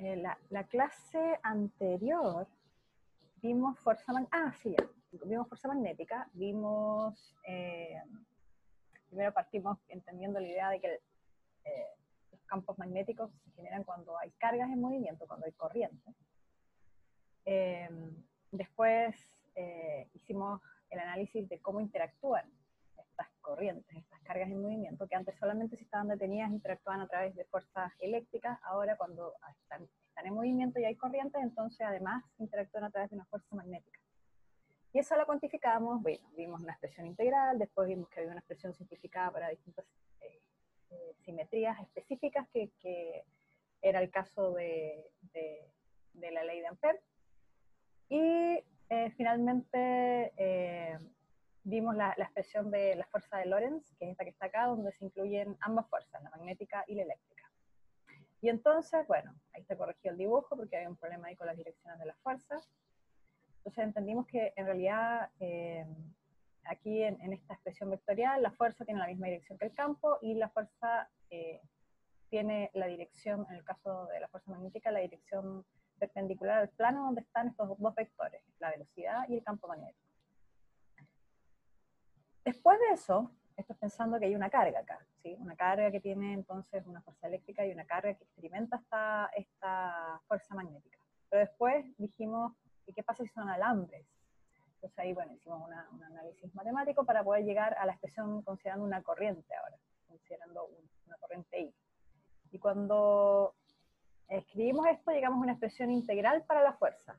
La clase anterior vimos vimos fuerza magnética, primero partimos entendiendo la idea de que los campos magnéticos se generan cuando hay cargas en movimiento, cuando hay corriente. Después hicimos el análisis de cómo interactúan estas corrientes, estas cargas en movimiento, que antes solamente si estaban detenidas interactuaban a través de fuerzas eléctricas, ahora cuando están en movimiento y hay corrientes, entonces además interactúan a través de una fuerza magnética. Y eso lo cuantificamos, bueno, vimos una expresión integral, después vimos que había una expresión simplificada para distintas simetrías específicas, que era el caso de la ley de Ampère. Y finalmente vimos la expresión de la fuerza de Lorentz, que es esta que está acá, donde se incluyen ambas fuerzas, la magnética y la eléctrica. Y entonces, bueno, ahí está corregido el dibujo porque hay un problema ahí con las direcciones de las fuerzas. Entonces entendimos que en realidad aquí en esta expresión vectorial la fuerza tiene la misma dirección que el campo y la fuerza tiene la dirección, en el caso de la fuerza magnética, la dirección perpendicular al plano donde están estos dos vectores, la velocidad y el campo magnético. Después de eso, estoy pensando que hay una carga acá, ¿sí? Una carga que tiene entonces una fuerza eléctrica y una carga que experimenta esta fuerza magnética. Pero después dijimos, ¿y qué pasa si son alambres? Entonces ahí, bueno, hicimos un análisis matemático para poder llegar a la expresión considerando una corriente ahora, considerando una corriente I. Y cuando escribimos esto, llegamos a una expresión integral para la fuerza,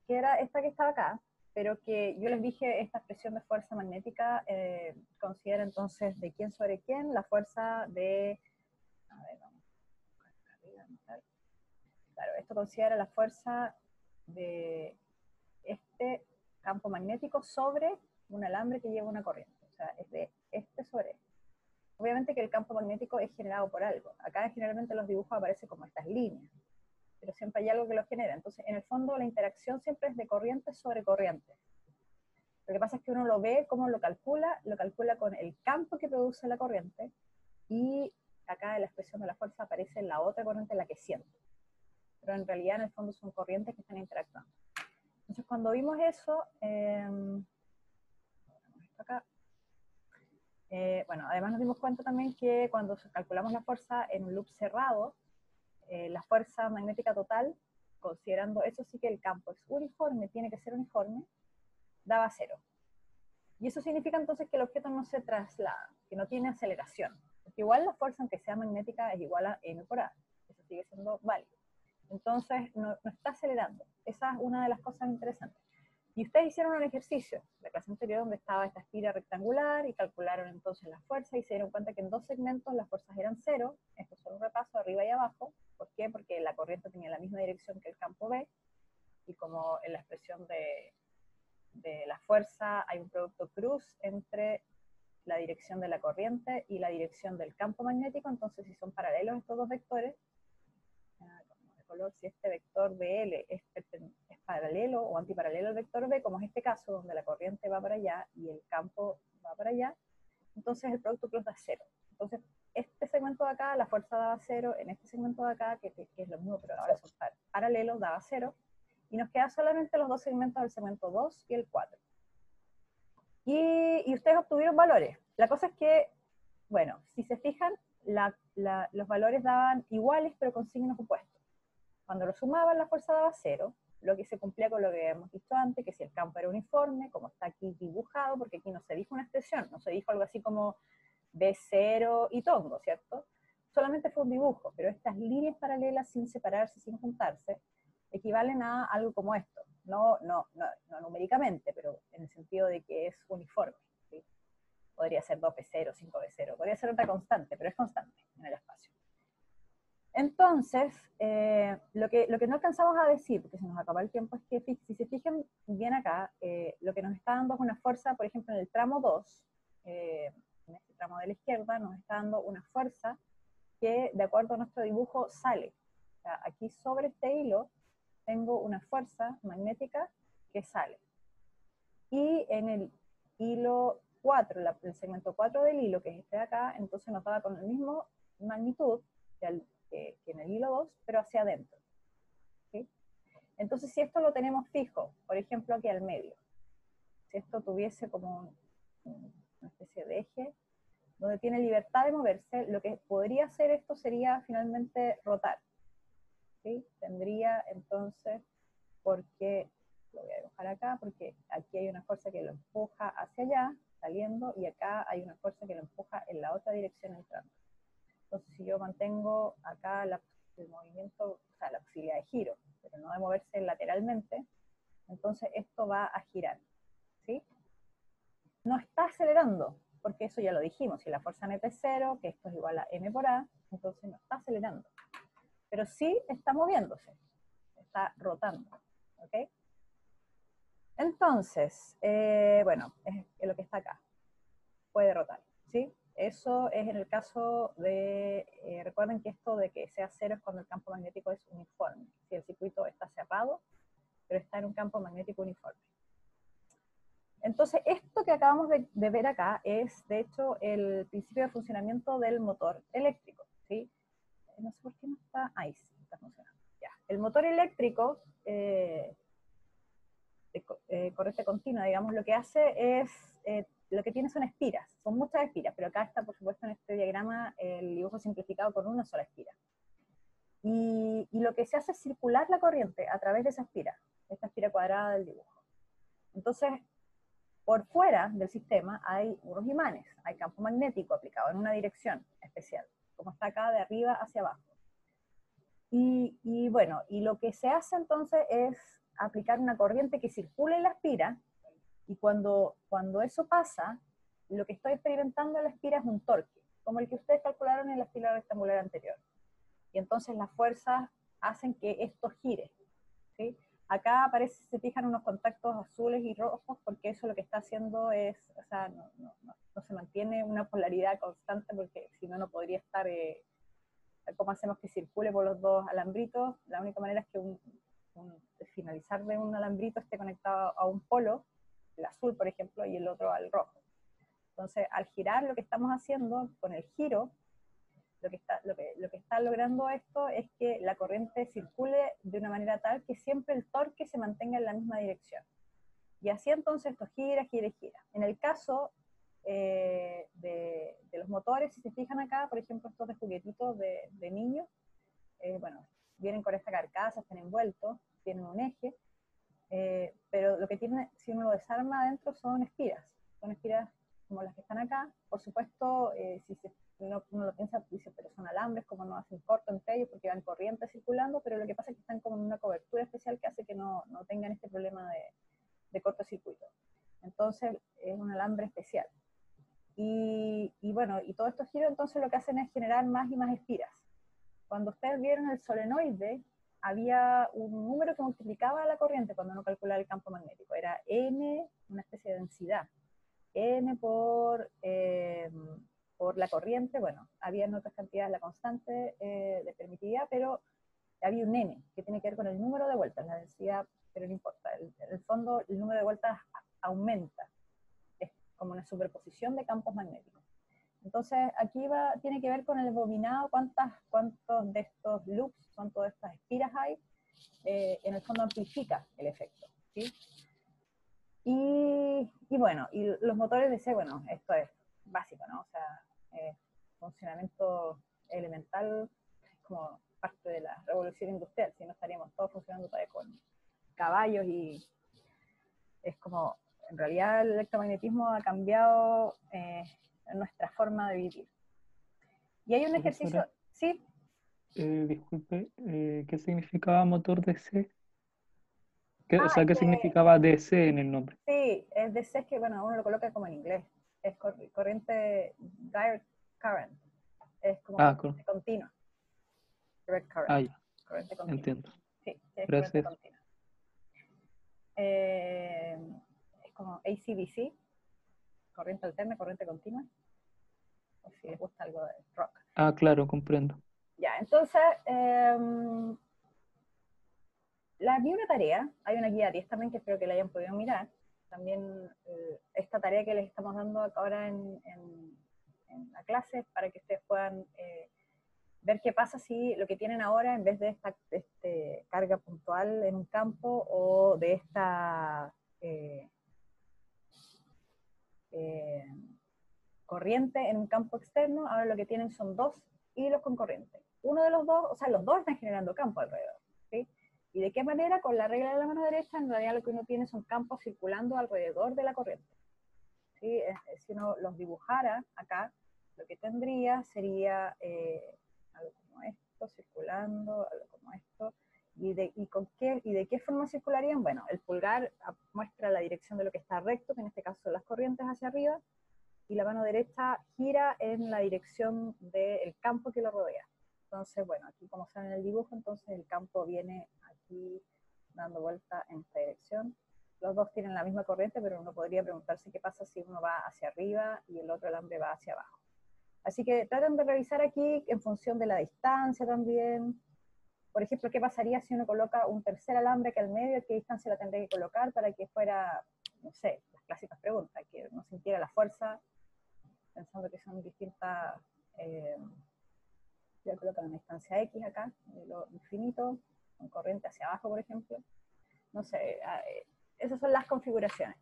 que era esta que estaba acá, pero que yo les dije, esta expresión de fuerza magnética considera entonces de quién sobre quién, la fuerza de, a ver, vamos, claro, esto considera la fuerza de este campo magnético sobre un alambre que lleva una corriente, o sea, es de este sobre este. Obviamente que el campo magnético es generado por algo, acá generalmente en los dibujos aparece como estas líneas, pero siempre hay algo que lo genera. Entonces, en el fondo, la interacción siempre es de corriente sobre corriente. Lo que pasa es que uno lo ve, cómo lo calcula con el campo que produce la corriente, y acá en la expresión de la fuerza aparece la otra corriente, la que siente. Pero en realidad, en el fondo, son corrientes que están interactuando. Entonces, cuando vimos eso, acá, bueno, además nos dimos cuenta también que cuando calculamos la fuerza en un loop cerrado, la fuerza magnética total, considerando eso sí que el campo es uniforme, tiene que ser uniforme, daba 0. Y eso significa entonces que el objeto no se traslada, que no tiene aceleración. Porque igual la fuerza, aunque sea magnética, es igual a m por a. Eso sigue siendo válido. Entonces no está acelerando. Esa es una de las cosas interesantes. Y ustedes hicieron un ejercicio, la clase anterior, donde estaba esta espira rectangular, y calcularon entonces la fuerza, y se dieron cuenta que en dos segmentos las fuerzas eran 0. Esto es solo un repaso, arriba y abajo. ¿Por qué? Porque la corriente tenía la misma dirección que el campo B, y como en la expresión de la fuerza hay un producto cruz entre la dirección de la corriente y la dirección del campo magnético, entonces si son paralelos estos dos vectores, de color, si este vector BL es paralelo o antiparalelo al vector B, como es este caso, donde la corriente va para allá y el campo va para allá, entonces el producto cruz da 0. Entonces, este segmento de acá, la fuerza daba 0, en este segmento de acá, que es lo mismo, pero ahora son paralelos, daba 0, y nos quedan solamente los dos segmentos, el segmento 2 y el 4. Y ustedes obtuvieron valores. La cosa es que, bueno, si se fijan, los valores daban iguales, pero con signos opuestos. Cuando lo sumaban, la fuerza daba 0, lo que se cumplía con lo que habíamos visto antes, que si el campo era uniforme, como está aquí dibujado, porque aquí no se dijo una expresión, no se dijo algo así como B0 y tongo, ¿cierto? Solamente fue un dibujo, pero estas líneas paralelas, sin separarse, sin juntarse, equivalen a algo como esto. No numéricamente, pero en el sentido de que es uniforme, ¿sí? Podría ser 2B0, 5B0, podría ser otra constante, pero es constante en el espacio. Entonces, lo que no alcanzamos a decir, porque se nos acaba el tiempo, es que si se fijan bien acá, lo que nos está dando es una fuerza, por ejemplo, en el tramo 2, en este tramo de la izquierda, nos está dando una fuerza que, de acuerdo a nuestro dibujo, sale. O sea, aquí sobre este hilo tengo una fuerza magnética que sale. Y en el hilo 4, el segmento 4 del hilo, que es este de acá, entonces nos daba con la misma magnitud que en el hilo 2, pero hacia adentro. Entonces, si esto lo tenemos fijo, por ejemplo, aquí al medio, si esto tuviese como una especie de eje, donde tiene libertad de moverse, lo que podría hacer esto sería finalmente rotar, ¿sí? Tendría entonces, porque, lo voy a dibujar acá, porque aquí hay una fuerza que lo empuja hacia allá, saliendo, y acá hay una fuerza que lo empuja en la otra dirección entrando. Entonces, si yo mantengo acá el movimiento, o sea, la posibilidad de giro, pero no de moverse lateralmente, entonces esto va a girar, ¿sí? No está acelerando, porque eso ya lo dijimos, si la fuerza neta es cero, que esto es igual a m por a, entonces no está acelerando. Pero sí está moviéndose, está rotando, ¿ok? Entonces, bueno, es lo que está acá, puede rotar, ¿sí? Eso es en el caso de, recuerden que esto de que sea cero es cuando el campo magnético es uniforme, si el circuito está cerrado, pero está en un campo magnético uniforme. Entonces, esto que acabamos de ver acá es, de hecho, el principio de funcionamiento del motor eléctrico, ¿sí? No sé por qué no está, ahí sí, está funcionando. Ya. El motor eléctrico, corriente continua, digamos, lo que hace es, lo que tiene son espiras, son muchas espiras, pero acá está, por supuesto, en este diagrama el dibujo simplificado con una sola espira. Y lo que se hace es circular la corriente a través de esa esta espira cuadrada del dibujo. Entonces, por fuera del sistema hay unos imanes, hay campo magnético aplicado en una dirección especial, como está acá de arriba hacia abajo. Y bueno, y lo que se hace entonces es aplicar una corriente que circule en la espira, y cuando eso pasa, lo que estoy experimentando en la espira es un torque, como el que ustedes calcularon en la espira rectangular anterior. Y entonces las fuerzas hacen que esto gire, ¿sí? Acá aparece, se fijan unos contactos azules y rojos, porque eso lo que está haciendo es, o sea, no se mantiene una polaridad constante, porque si no, no podría estar, ¿cómo hacemos que circule por los dos alambritos? La única manera es que el finalizar de un alambrito esté conectado a un polo, el azul, por ejemplo, y el otro al rojo. Entonces, al girar, lo que estamos haciendo con el giro, lo que está logrando esto es que la corriente circule de una manera tal que siempre el torque se mantenga en la misma dirección. Y así entonces esto gira, gira y gira. En el caso de los motores, si se fijan acá, por ejemplo, estos de juguetitos de niños, bueno, vienen con esta carcasa, están envueltos, tienen un eje, pero lo que tiene, si uno lo desarma adentro, son espiras como las que están acá. Por supuesto, si uno lo piensa, dice, pero son alambres, como no hacen corto entre ellos, porque van corrientes circulando, pero lo que pasa es que están como en una cobertura especial que hace que no tengan este problema de cortocircuito. Entonces, es un alambre especial. Y bueno, y todos estos giros entonces lo que hacen es generar más y más espiras. Cuando ustedes vieron el solenoide, había un número que multiplicaba la corriente cuando uno calculaba el campo magnético. Era N, una especie de densidad. N por la corriente, bueno, había otras cantidades, la constante de permitividad, pero había un N, que tiene que ver con el número de vueltas, la densidad, pero no importa. En el fondo, el número de vueltas aumenta. Es como una superposición de campos magnéticos. Entonces, aquí tiene que ver con el bobinado, cuántos de estos loops, cuántas de estas espiras hay, en el fondo amplifica el efecto, ¿sí? Y bueno, y los motores de C, bueno, esto es básico, ¿no? O sea, funcionamiento elemental, como parte de la revolución industrial, si no estaríamos todos funcionando todavía con caballos, y es como, en realidad el electromagnetismo ha cambiado nuestra forma de vivir. Y hay un ejercicio, Profesora, sí, disculpe, ¿qué significaba motor DC? O ah, sea, es ¿qué que significaba DC en el nombre? sí, es DC, es que bueno, uno lo coloca como en inglés, es corriente direct current, es como Ah, corriente continua, direct current, ya, corriente continua, entiendo. sí, es corriente Gracias. continua. Eh, es como AC/DC, corriente alterna, corriente continua, o si les gusta algo de rock. Ah, claro, comprendo. Ya, entonces, vi una tarea, hay una guía 10 también que espero que la hayan podido mirar, también esta tarea que les estamos dando ahora en la clase, para que ustedes puedan ver qué pasa si lo que tienen ahora, en vez de esta carga puntual en un campo o de esta corriente en un campo externo, ahora lo que tienen son dos hilos con corriente. Uno de los dos, o sea, los dos están generando campo alrededor, ¿sí? ¿Y de qué manera? Con la regla de la mano derecha, en realidad lo que uno tiene son campos circulando alrededor de la corriente, ¿sí? Si uno los dibujara acá, lo que tendría sería algo como esto, circulando, algo como esto. ¿Y de qué forma circularían? Bueno, el pulgar muestra la dirección de lo que está recto, que en este caso son las corrientes hacia arriba, y la mano derecha gira en la dirección del campo que lo rodea. Entonces, bueno, aquí como sale en el dibujo, entonces el campo viene aquí dando vuelta en esta dirección. Los dos tienen la misma corriente, pero uno podría preguntarse qué pasa si uno va hacia arriba y el otro alambre va hacia abajo. Así que traten de revisar aquí en función de la distancia también. Por ejemplo, ¿qué pasaría si uno coloca un tercer alambre que al medio? ¿Qué distancia la tendría que colocar para que fuera, no sé, las clásicas preguntas, que no sintiera la fuerza, pensando que son distintas, voy a colocar una distancia X acá, de lo infinito, con corriente hacia abajo, por ejemplo. No sé, esas son las configuraciones,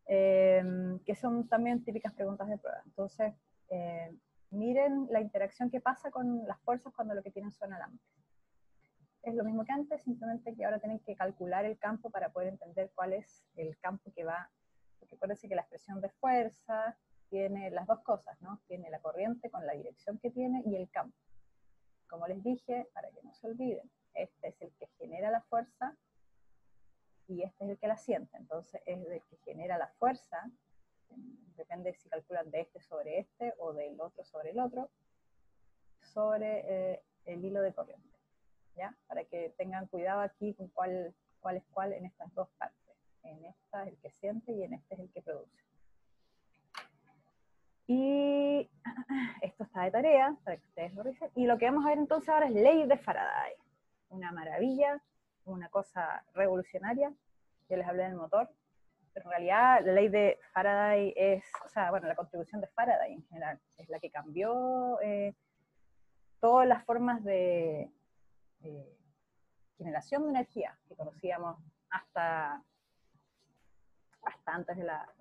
que son también típicas preguntas de prueba. Entonces, miren la interacción que pasa con las fuerzas cuando lo que tienen son alambres. Es lo mismo que antes, simplemente que ahora tienen que calcular el campo para poder entender cuál es el campo que va, porque acuérdense que la expresión de fuerza tiene las dos cosas, ¿no? Tiene la corriente con la dirección que tiene y el campo. Como les dije, para que no se olviden, este es el que genera la fuerza y este es el que la siente. Entonces es el que genera la fuerza, depende si calculan de este sobre este o del otro sobre el otro, sobre el hilo de corriente. ¿Ya? Para que tengan cuidado aquí con cuál es cuál en estas dos partes. En esta es el que siente y en este es el que produce. Y esto está de tarea, para que ustedes lo revisen. Y lo que vamos a ver entonces ahora es ley de Faraday. Una maravilla, una cosa revolucionaria. Yo les hablé del motor, pero en realidad la ley de Faraday es, o sea, bueno, la contribución de Faraday en general, es la que cambió todas las formas de generación de energía que conocíamos hasta antes de la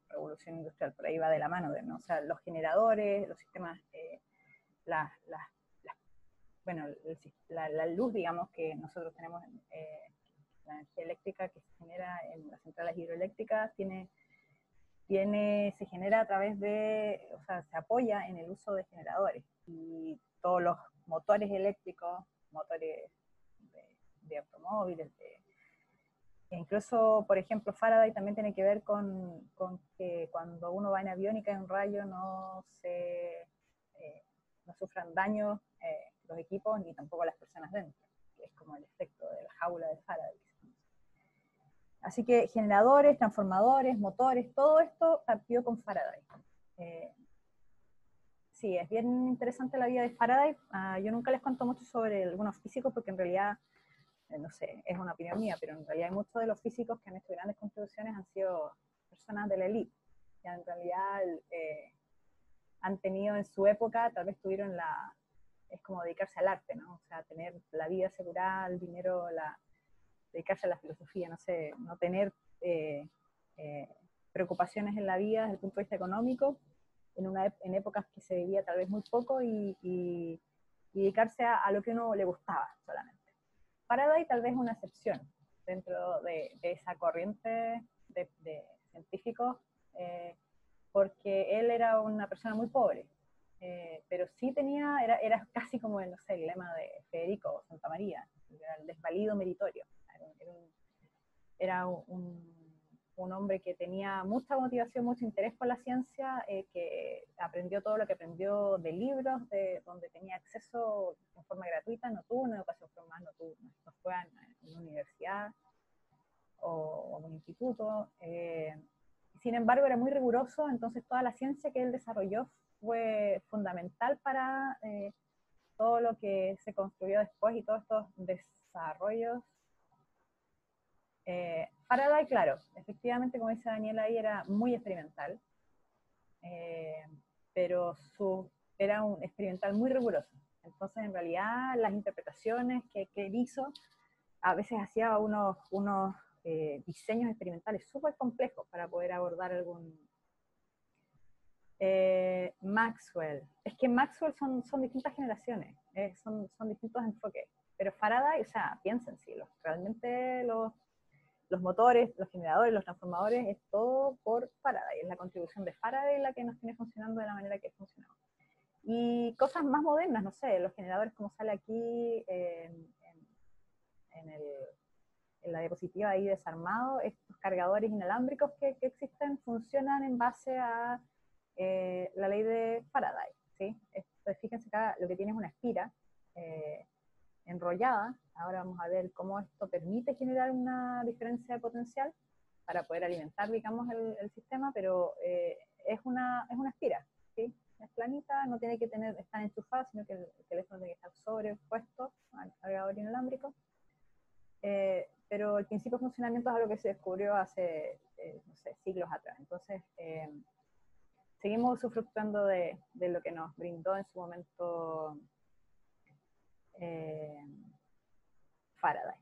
revolución industrial, por ahí va de la mano, ¿no? O sea, los generadores, los sistemas, la luz, digamos, que nosotros tenemos, la energía eléctrica que se genera en las centrales hidroeléctricas, se genera a través de, o sea, se apoya en el uso de generadores, y todos los motores eléctricos, motores de automóviles, incluso, por ejemplo, Faraday también tiene que ver con que cuando uno va en avión y cae un rayo no sufran daños los equipos ni tampoco las personas dentro, que es como el efecto de la jaula de Faraday. Así que generadores, transformadores, motores, todo esto partió con Faraday. Sí, es bien interesante la vida de Faraday. Yo nunca les cuento mucho sobre algunos físicos porque en realidad no sé, es una opinión mía, pero en realidad muchos de los físicos que han hecho grandes contribuciones han sido personas de la élite, que en realidad han tenido en su época, tal vez tuvieron es como dedicarse al arte, ¿no? O sea, tener la vida asegurada, el dinero, dedicarse a la filosofía, no sé, no tener preocupaciones en la vida desde el punto de vista económico, en épocas que se vivía tal vez muy poco y dedicarse a lo que a uno le gustaba solamente. Faraday tal vez es una excepción dentro de esa corriente de científicos, porque él era una persona muy pobre, pero sí era casi como no sé, el lema de Federico Santamaría, era el desvalido meritorio. Era un hombre que tenía mucha motivación, mucho interés por la ciencia, que aprendió todo lo que aprendió de libros, donde tenía acceso en forma gratuita, no tuvo una educación formal, no fue a una universidad o a un instituto. Sin embargo, era muy riguroso, entonces toda la ciencia que él desarrolló fue fundamental para todo lo que se construyó después y todos estos desarrollos. Faraday, claro, efectivamente, como dice Daniela ahí, era muy experimental, pero era un experimental muy riguroso. Entonces, en realidad, las interpretaciones que él hizo, a veces hacía unos diseños experimentales súper complejos para poder abordar algún... Maxwell. Es que Maxwell son distintas generaciones, son distintos enfoques. Pero Faraday, o sea, piensen, sí, realmente los motores, los generadores, los transformadores, es todo por Faraday. Es la contribución de Faraday la que nos tiene funcionando de la manera que funcionamos. Y cosas más modernas, no sé, los generadores como sale aquí en la diapositiva ahí desarmado, estos cargadores inalámbricos que existen funcionan en base a la ley de Faraday, ¿sí? Fíjense acá, lo que tiene es una espira enrollada. Ahora vamos a ver cómo esto permite generar una diferencia de potencial para poder alimentar, digamos, el sistema, pero es una espira, ¿sí? Es planita, no tiene que estar enchufada, sino que el teléfono tiene que estar sobrepuesto al cargador inalámbrico. Pero el principio de funcionamiento es algo que se descubrió hace, no sé, siglos atrás. Entonces, seguimos usufructuando de lo que nos brindó en su momento Faraday.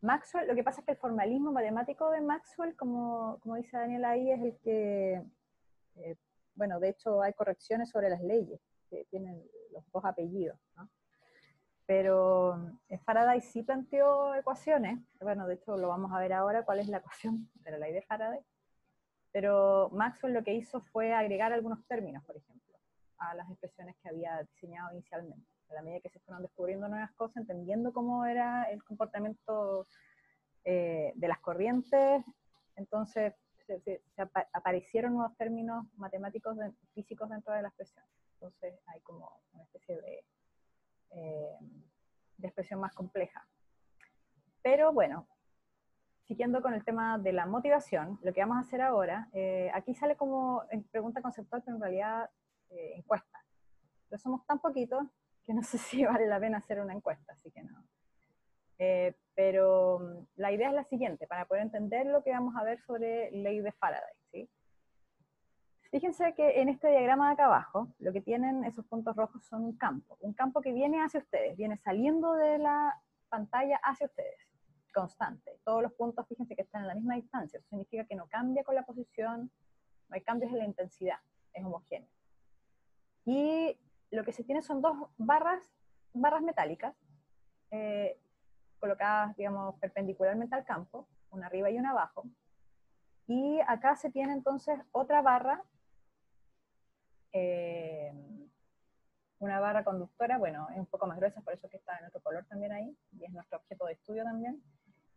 Maxwell, lo que pasa es que el formalismo matemático de Maxwell, como dice Daniel ahí, es el que, bueno, de hecho hay correcciones sobre las leyes, que tienen los dos apellidos, ¿no? Pero Faraday sí planteó ecuaciones, bueno, de hecho lo vamos a ver ahora cuál es la ecuación de la ley de Faraday, pero Maxwell lo que hizo fue agregar algunos términos, por ejemplo, a las expresiones que había diseñado inicialmente. A la medida que se fueron descubriendo nuevas cosas, entendiendo cómo era el comportamiento de las corrientes, entonces aparecieron nuevos términos matemáticos físicos dentro de la expresión. Entonces hay como una especie de expresión más compleja. Pero bueno, siguiendo con el tema de la motivación, lo que vamos a hacer ahora, aquí sale como pregunta conceptual, pero en realidad encuesta. Pero somos tan poquitos que no sé si vale la pena hacer una encuesta, así que no. Pero la idea es la siguiente, para poder entender lo que vamos a ver sobre ley de Faraday, ¿sí? Fíjense que en este diagrama de acá abajo, lo que tienen esos puntos rojos son un campo que viene hacia ustedes, viene saliendo de la pantalla hacia ustedes, constante. Todos los puntos, fíjense que están en la misma distancia, eso significa que no cambia con la posición, no hay cambios en la intensidad, es homogéneo. Y lo que se tiene son dos barras metálicas, colocadas, digamos, perpendicularmente al campo, una arriba y una abajo, y acá se tiene entonces otra barra, una barra conductora, bueno, es un poco más gruesa, por eso que está en otro color también ahí, y es nuestro objeto de estudio también.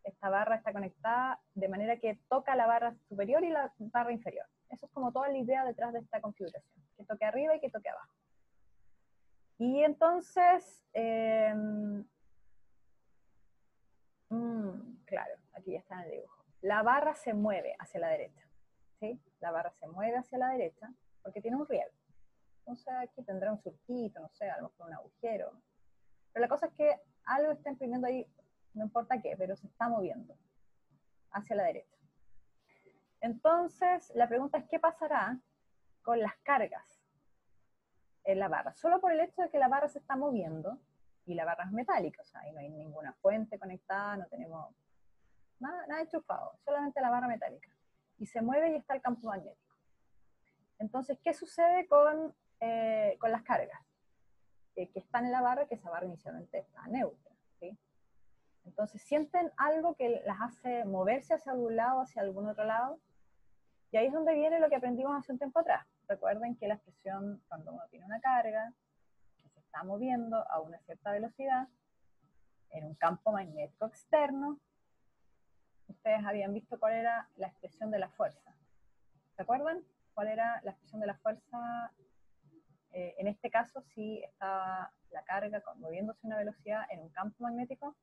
Esta barra está conectada de manera que toca la barra superior y la barra inferior. Eso es como toda la idea detrás de esta configuración, que toque arriba y que toque abajo. Y entonces, claro, aquí ya está en el dibujo. La barra se mueve hacia la derecha, ¿sí? La barra se mueve hacia la derecha porque tiene un riel. Entonces aquí tendrá un surquito, no sé, a lo mejor un agujero. Pero la cosa es que algo está imprimiendo ahí, no importa qué, pero se está moviendo hacia la derecha. Entonces, la pregunta es, ¿qué pasará con las cargas en la barra? Solo por el hecho de que la barra se está moviendo, y la barra es metálica, o sea, ahí no hay ninguna fuente conectada, no tenemos nada enchufado, solamente la barra metálica. Y se mueve y está el campo magnético. Entonces, ¿qué sucede con las cargas? Que están en la barra, que esa barra inicialmente está neutra, ¿sí? Entonces, sienten algo que las hace moverse hacia algún lado, hacia algún otro lado, y ahí es donde viene lo que aprendimos hace un tiempo atrás. Recuerden que la expresión, cuando uno tiene una carga, que se está moviendo a una cierta velocidad, en un campo magnético externo, ustedes habían visto cuál era la expresión de la fuerza. ¿Se acuerdan? ¿Cuál era la expresión de la fuerza? En este caso, si estaba la carga moviéndose a una velocidad en un campo magnético.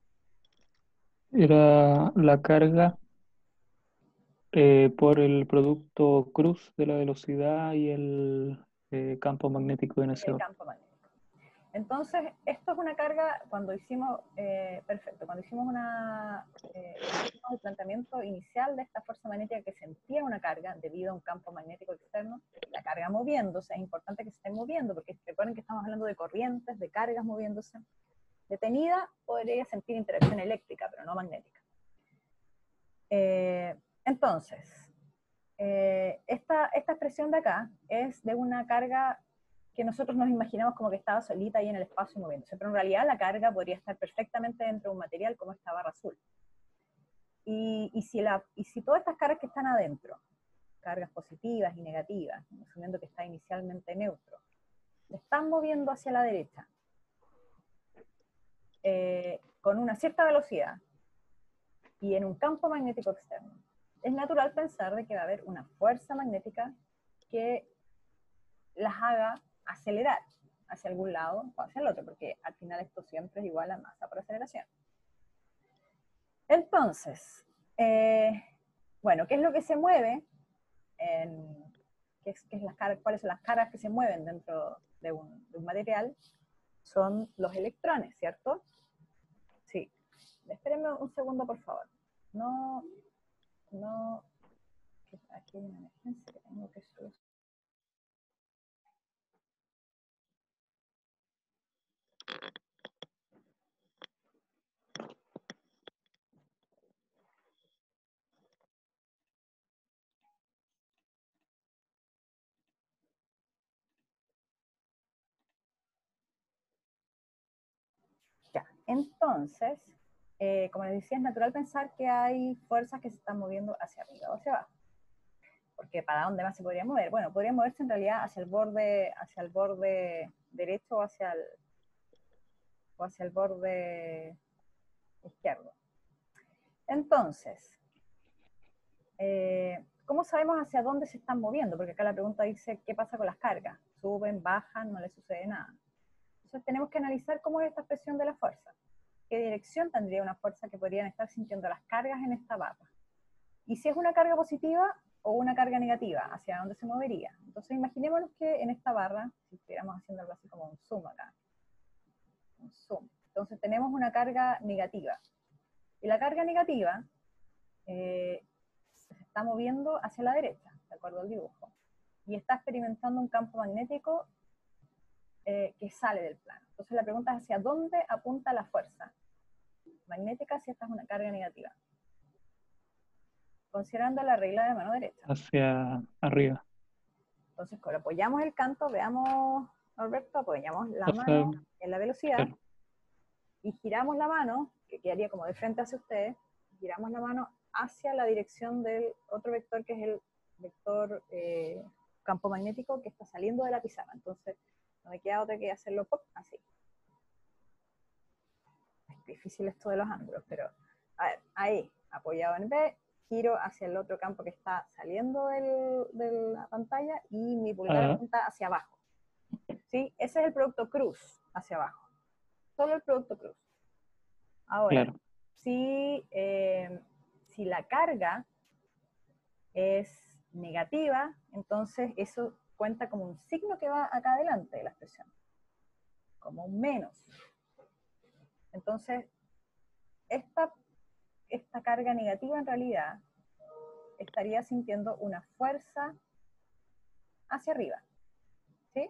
Era la carga por el producto cruz de la velocidad y el campo magnético de El NCO. campo magnético. Entonces, esto es una carga, cuando hicimos, perfecto, cuando hicimos el planteamiento inicial de esta fuerza magnética que sentía una carga debido a un campo magnético externo, la carga moviéndose, es importante que se esté moviendo, porque recuerden que estamos hablando de corrientes, de cargas moviéndose. Detenida, podría sentir interacción eléctrica, pero no magnética. Entonces, esta expresión de acá es de una carga que nosotros nos imaginamos como que estaba solita ahí en el espacio moviéndose, pero en realidad la carga podría estar perfectamente dentro de un material como esta barra azul. Y si todas estas cargas que están adentro, cargas positivas y negativas, asumiendo que está inicialmente neutro, se están moviendo hacia la derecha con una cierta velocidad y en un campo magnético externo, es natural pensar de que va a haber una fuerza magnética que las haga acelerar hacia algún lado o hacia el otro, porque al final esto siempre es igual a masa por aceleración. Entonces, bueno, ¿qué es lo que se mueve? ¿Cuáles son las cargas que se mueven dentro de un material? Son los electrones, ¿cierto? Sí. Espérenme un segundo, por favor. Aquí hay una emergencia que tengo que solucionar. Ya, entonces, como les decía, es natural pensar que hay fuerzas que se están moviendo hacia arriba o hacia abajo. Porque ¿para dónde más se podría mover? Bueno, podría moverse en realidad hacia el borde derecho o hacia el borde izquierdo. Entonces, ¿cómo sabemos hacia dónde se están moviendo? Porque acá la pregunta dice, ¿qué pasa con las cargas? ¿Suben, bajan, no les sucede nada? Entonces tenemos que analizar cómo es esta expresión de la fuerza. ¿Qué dirección tendría una fuerza que podrían estar sintiendo las cargas en esta barra? Y si es una carga positiva o una carga negativa, ¿hacia dónde se movería? Entonces imaginémonos que en esta barra, si estuviéramos haciendo algo así como un zoom acá, un zoom, entonces tenemos una carga negativa. Y la carga negativa se está moviendo hacia la derecha, de acuerdo al dibujo, y está experimentando un campo magnético que sale del plano. Entonces la pregunta es hacia dónde apunta la fuerza magnética si esta es una carga negativa, considerando la regla de mano derecha. Hacia arriba. Entonces, cuando apoyamos el canto, veamos, Norberto, apoyamos la mano en la velocidad, claro, y giramos la mano, que quedaría como de frente hacia ustedes, giramos la mano hacia la dirección del otro vector, que es el vector campo magnético que está saliendo de la pizarra. Entonces, no me queda otra que hacerlo pop, así. Es difícil esto de los ángulos, pero a ver, ahí, apoyado en B, giro hacia el otro campo que está saliendo de la pantalla y mi pulgar apunta hacia abajo. ¿Sí? Ese es el producto cruz, hacia abajo. Solo el producto cruz. Ahora, claro, si la carga es negativa, entonces eso cuenta como un signo que va acá adelante de la expresión, como un menos. Entonces, esta carga negativa en realidad estaría sintiendo una fuerza hacia arriba, ¿sí?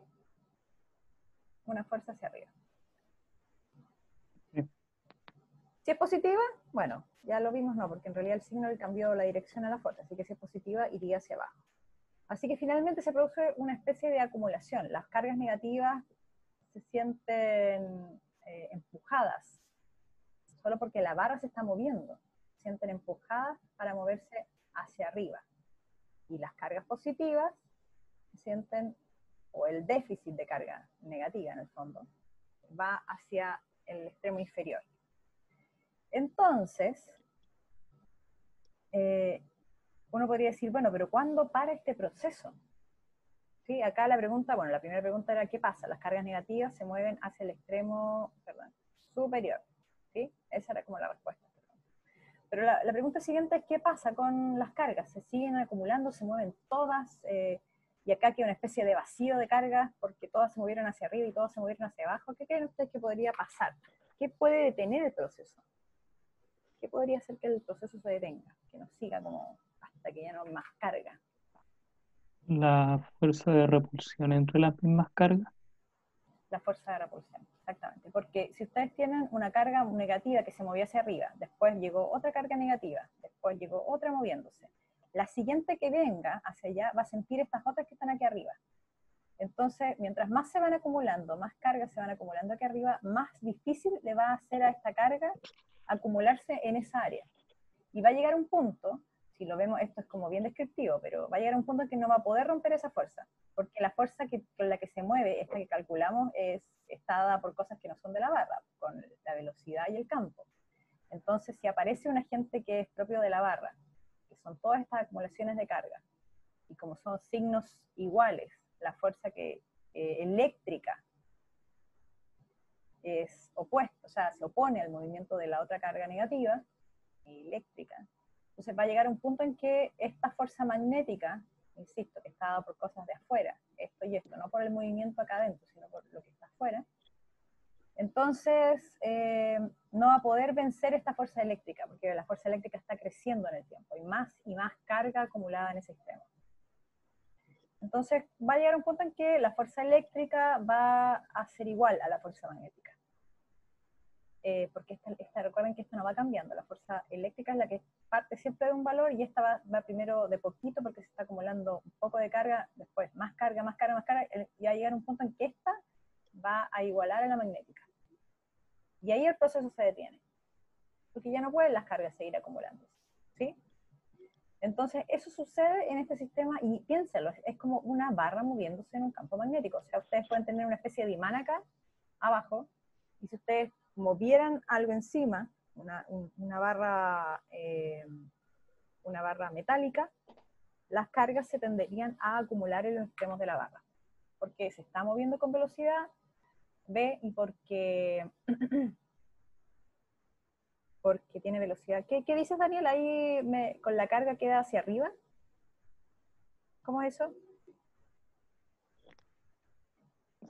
Una fuerza hacia arriba. Sí. Si es positiva, bueno, ya lo vimos, no, porque en realidad el signo le cambió la dirección a la fuerza, así que si es positiva iría hacia abajo. Así que finalmente se produce una especie de acumulación. Las cargas negativas se sienten empujadas, solo porque la barra se está moviendo. Se sienten empujadas para moverse hacia arriba. Y las cargas positivas se sienten, o el déficit de carga negativa en el fondo, va hacia el extremo inferior. Entonces, uno podría decir, bueno, pero ¿cuándo para este proceso? ¿Sí? Acá la pregunta, bueno, la primera pregunta era ¿qué pasa? Las cargas negativas se mueven hacia el extremo, superior. ¿Sí? Esa era como la respuesta. Pero la pregunta siguiente es ¿qué pasa con las cargas? ¿Se siguen acumulando? ¿Se mueven todas? Y acá queda una especie de vacío de cargas porque todas se movieron hacia arriba y todas se movieron hacia abajo, ¿qué creen ustedes que podría pasar? ¿Qué puede detener el proceso? ¿Qué podría hacer que el proceso se detenga? Que no siga como hasta que ya no hay más carga. La fuerza de repulsión entre las mismas cargas. La fuerza de repulsión, exactamente. Porque si ustedes tienen una carga negativa que se movió hacia arriba, después llegó otra carga negativa, después llegó otra moviéndose, la siguiente que venga hacia allá va a sentir estas otras que están aquí arriba. Entonces, mientras más se van acumulando, más cargas se van acumulando aquí arriba, más difícil le va a hacer a esta carga acumularse en esa área. Y va a llegar un punto, si lo vemos, esto es como bien descriptivo, pero va a llegar un punto en que no va a poder romper esa fuerza, porque la fuerza con la que se mueve, esta que calculamos, está dada por cosas que no son de la barra, con la velocidad y el campo. Entonces, si aparece un agente que es propio de la barra, que son todas estas acumulaciones de carga, y como son signos iguales, la fuerza eléctrica es opuesta, o sea, se opone al movimiento de la otra carga negativa, eléctrica. Entonces va a llegar un punto en que esta fuerza magnética, insisto, que está dada por cosas de afuera, esto y esto, no por el movimiento acá adentro, sino por lo que está afuera, entonces no va a poder vencer esta fuerza eléctrica, porque la fuerza eléctrica está creciendo en el tiempo, y más carga acumulada en ese extremo. Entonces va a llegar un punto en que la fuerza eléctrica va a ser igual a la fuerza magnética. Porque recuerden que esta no va cambiando, la fuerza eléctrica es la que parte siempre de un valor y esta va primero de poquito porque se está acumulando un poco de carga, después más carga, más carga, más carga, y va a llegar un punto en que esta va a igualar a la magnética. Y ahí el proceso se detiene, porque ya no pueden las cargas seguir acumulándose, ¿sí? Entonces eso sucede en este sistema y piénsenlo, es como una barra moviéndose en un campo magnético, o sea, ustedes pueden tener una especie de imán acá, abajo, y si ustedes movieran algo encima, una barra metálica, las cargas se tenderían a acumular en los extremos de la barra, porque se está moviendo con velocidad v y porque tiene velocidad. ¿Qué dices, Daniel? Ahí con la carga queda hacia arriba. ¿Cómo es eso?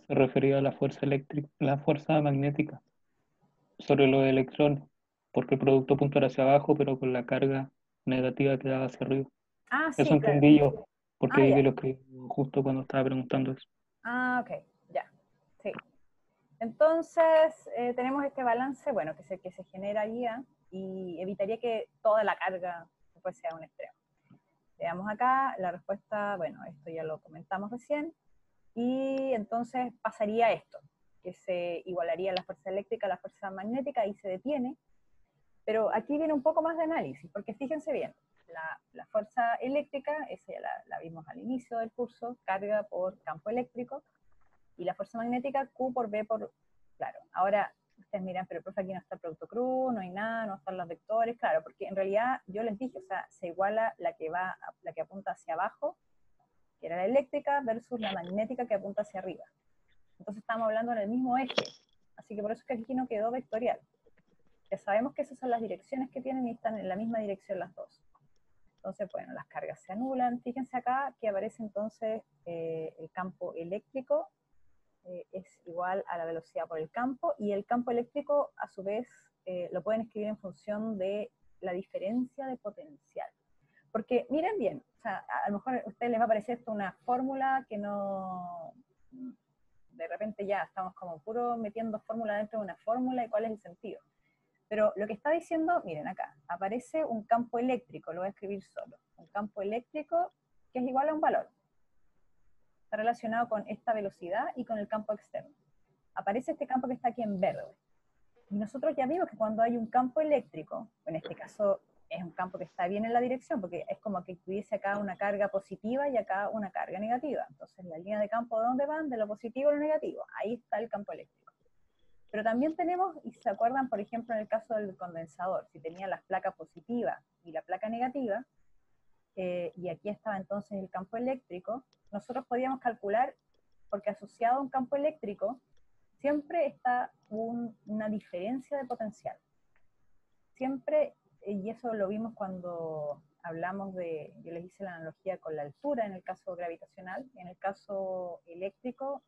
Se refería a la fuerza eléctrica, la fuerza magnética sobre los electrones, porque el producto puntual hacia abajo, pero con la carga negativa quedaba hacia arriba. Ah, Eso sí, claro. entendí yo, porque Ah, vi ya. que lo escribí justo cuando estaba preguntando eso. Ah, ok, ya. Sí. Entonces, tenemos este balance, bueno, que se genera ahí, y evitaría que toda la carga después sea un extremo. Veamos acá, la respuesta, bueno, esto ya lo comentamos recién, y entonces pasaría esto, que se igualaría la fuerza eléctrica a la fuerza magnética y se detiene, pero aquí viene un poco más de análisis, porque fíjense bien, la fuerza eléctrica, esa ya la vimos al inicio del curso, carga por campo eléctrico, y la fuerza magnética Q por B por, claro, ahora ustedes miran, pero profe, aquí no está el producto cruz, no hay nada, no están los vectores, claro, porque en realidad yo les dije, o sea, se iguala la que apunta hacia abajo, que era la eléctrica, versus la magnética que apunta hacia arriba. Entonces estamos hablando en el mismo eje, así que por eso es que aquí no quedó vectorial. Ya sabemos que esas son las direcciones que tienen y están en la misma dirección las dos. Entonces, bueno, las cargas se anulan. Fíjense acá que aparece entonces el campo eléctrico es igual a la velocidad por el campo, y el campo eléctrico, a su vez, lo pueden escribir en función de la diferencia de potencial. Porque miren bien, o sea, a lo mejor a ustedes les va a parecer esto una fórmula que no, de repente ya estamos como puro metiendo fórmula dentro de una fórmula y cuál es el sentido. Pero lo que está diciendo, miren acá, aparece un campo eléctrico, lo voy a escribir solo, un campo eléctrico que es igual a un valor. Está relacionado con esta velocidad y con el campo externo. Aparece este campo que está aquí en verde. Y nosotros ya vimos que cuando hay un campo eléctrico, en este caso es un campo que está bien en la dirección, porque es como que tuviese acá una carga positiva y acá una carga negativa. Entonces la línea de campo, ¿de dónde van? De lo positivo a lo negativo. Ahí está el campo eléctrico. Pero también tenemos, y se acuerdan, por ejemplo, en el caso del condensador, si tenía las placas positivas y la placa negativa, y aquí estaba entonces el campo eléctrico, nosotros podíamos calcular, porque asociado a un campo eléctrico, siempre está una diferencia de potencial. Siempre, y eso lo vimos cuando hablamos de, yo les hice la analogía con la altura en el caso gravitacional, en el caso eléctrico,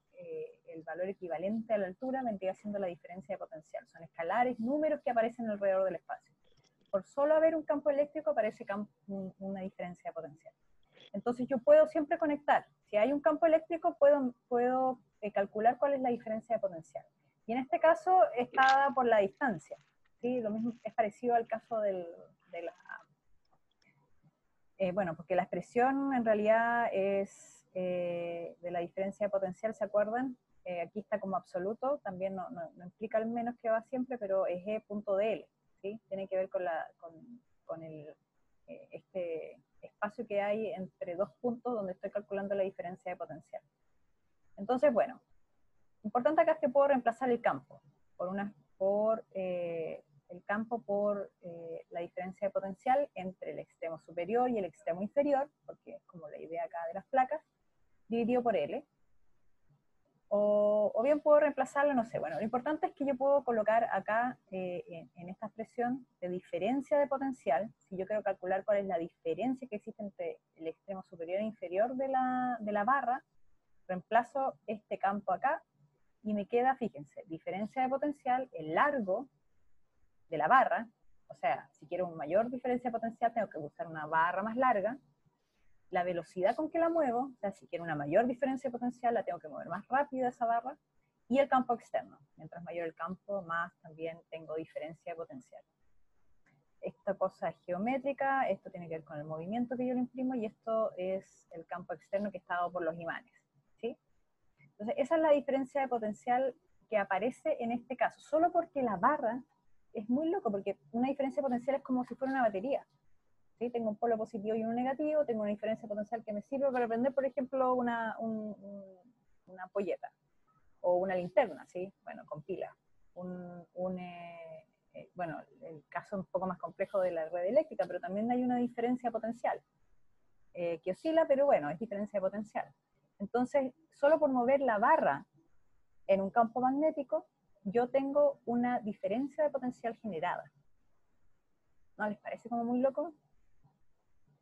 el valor equivalente a la altura vendría siendo la diferencia de potencial. Son escalares, números que aparecen alrededor del espacio. Por solo haber un campo eléctrico aparece una diferencia de potencial. Entonces yo puedo siempre conectar. Si hay un campo eléctrico, puedo calcular cuál es la diferencia de potencial. Y en este caso está dada por la distancia. ¿Sí? Lo mismo es parecido al caso de la... bueno, porque la expresión en realidad es de la diferencia de potencial, ¿se acuerdan? Aquí está como absoluto, también no implica al menos que va siempre, pero es E.dl, ¿sí? Tiene que ver con este espacio que hay entre dos puntos donde estoy calculando la diferencia de potencial. Entonces, bueno, importante acá es que puedo reemplazar el campo por la diferencia de potencial entre el extremo superior y el extremo inferior, porque es como la idea acá de las placas, dividido por L. O bien puedo reemplazarlo, no sé. Bueno, lo importante es que yo puedo colocar acá, en esta expresión de diferencia de potencial, si yo quiero calcular cuál es la diferencia que existe entre el extremo superior e inferior de la barra, reemplazo este campo acá, y me queda, fíjense, diferencia de potencial, el largo de la barra, o sea, si quiero una mayor diferencia de potencial, tengo que usar una barra más larga, la velocidad con que la muevo, o sea, si quiero una mayor diferencia de potencial, la tengo que mover más rápido esa barra, y el campo externo. Mientras mayor el campo, más también tengo diferencia de potencial. Esta cosa es geométrica, esto tiene que ver con el movimiento que yo le imprimo, y esto es el campo externo que está dado por los imanes, ¿sí? Entonces, esa es la diferencia de potencial que aparece en este caso, solo porque la barra es muy loco, porque una diferencia de potencial es como si fuera una batería. ¿Sí? Tengo un polo positivo y uno negativo, tengo una diferencia potencial que me sirve para prender, por ejemplo, una ampolleta, o una linterna, ¿sí? Bueno, con pila. Bueno, el caso un poco más complejo de la red eléctrica, pero también hay una diferencia potencial, que oscila, pero bueno, es diferencia de potencial. Entonces, solo por mover la barra en un campo magnético, yo tengo una diferencia de potencial generada. ¿No les parece como muy loco?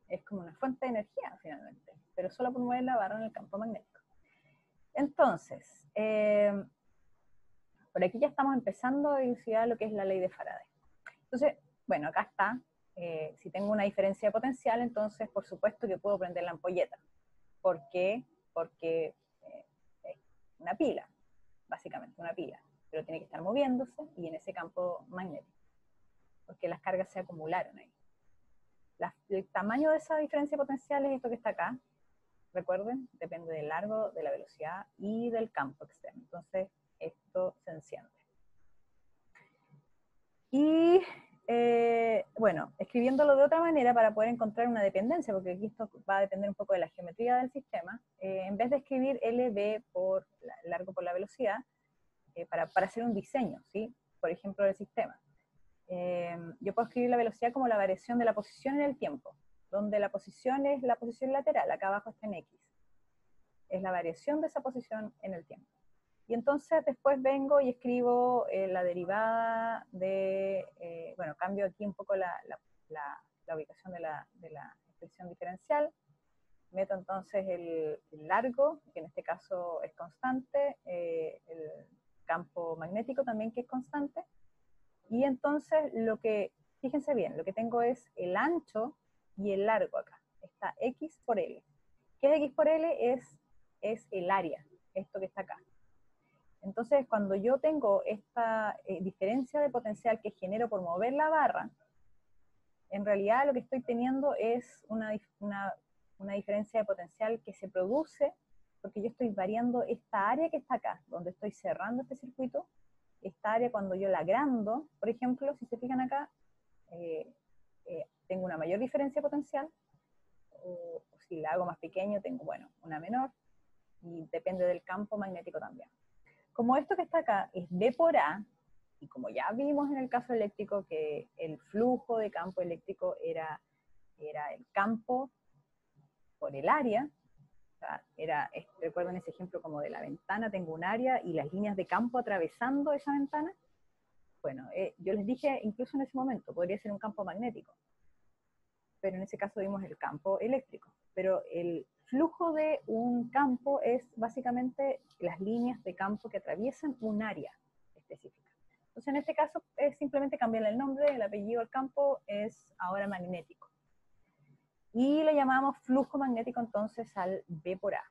Es como una fuente de energía, finalmente, pero solo por mover la barra en el campo magnético. Entonces, por aquí ya estamos empezando a dilucidar lo que es la ley de Faraday. Entonces, bueno, acá está. Si tengo una diferencia de potencial, entonces, por supuesto que puedo prender la ampolleta. ¿Por qué? Porque es una pila, básicamente una pila, pero tiene que estar moviéndose y en ese campo magnético, porque las cargas se acumularon ahí. El tamaño de esa diferencia potencial es esto que está acá. Recuerden, depende del largo, de la velocidad y del campo externo. Entonces, esto se enciende. Y, bueno, escribiéndolo de otra manera para poder encontrar una dependencia, porque aquí esto va a depender un poco de la geometría del sistema, en vez de escribir LB por largo por la velocidad, para hacer un diseño, ¿sí? Por ejemplo, del sistema. Yo puedo escribir la velocidad como la variación de la posición en el tiempo, donde la posición es la posición lateral, acá abajo está en X. Es la variación de esa posición en el tiempo. Y entonces después vengo y escribo la derivada de, bueno, cambio aquí un poco la ubicación de la expresión diferencial, meto entonces el largo, que en este caso es constante, el campo magnético también que es constante, y entonces fíjense bien, lo que tengo es el ancho y el largo acá, está X por L. ¿Qué es X por L? Es el área, esto que está acá. Entonces, cuando yo tengo esta diferencia de potencial que genero por mover la barra, en realidad lo que estoy teniendo es una diferencia de potencial que se produce porque yo estoy variando esta área que está acá, donde estoy cerrando este circuito. Esta área, cuando yo la agrando, por ejemplo, si se fijan acá, tengo una mayor diferencia de potencial, o si la hago más pequeño, tengo, bueno, una menor, y depende del campo magnético también. Como esto que está acá es B por A, y como ya vimos en el caso eléctrico que el flujo de campo eléctrico era el campo por el área, o sea, recuerden ese ejemplo como de la ventana, tengo un área y las líneas de campo atravesando esa ventana. Bueno, yo les dije incluso en ese momento, podría ser un campo magnético. pero en ese caso vimos el campo eléctrico. Pero el flujo de un campo es básicamente las líneas de campo que atraviesan un área específica. Entonces en este caso es simplemente cambiar el nombre, el apellido del campo es ahora magnético. Y le llamamos flujo magnético entonces al V por A.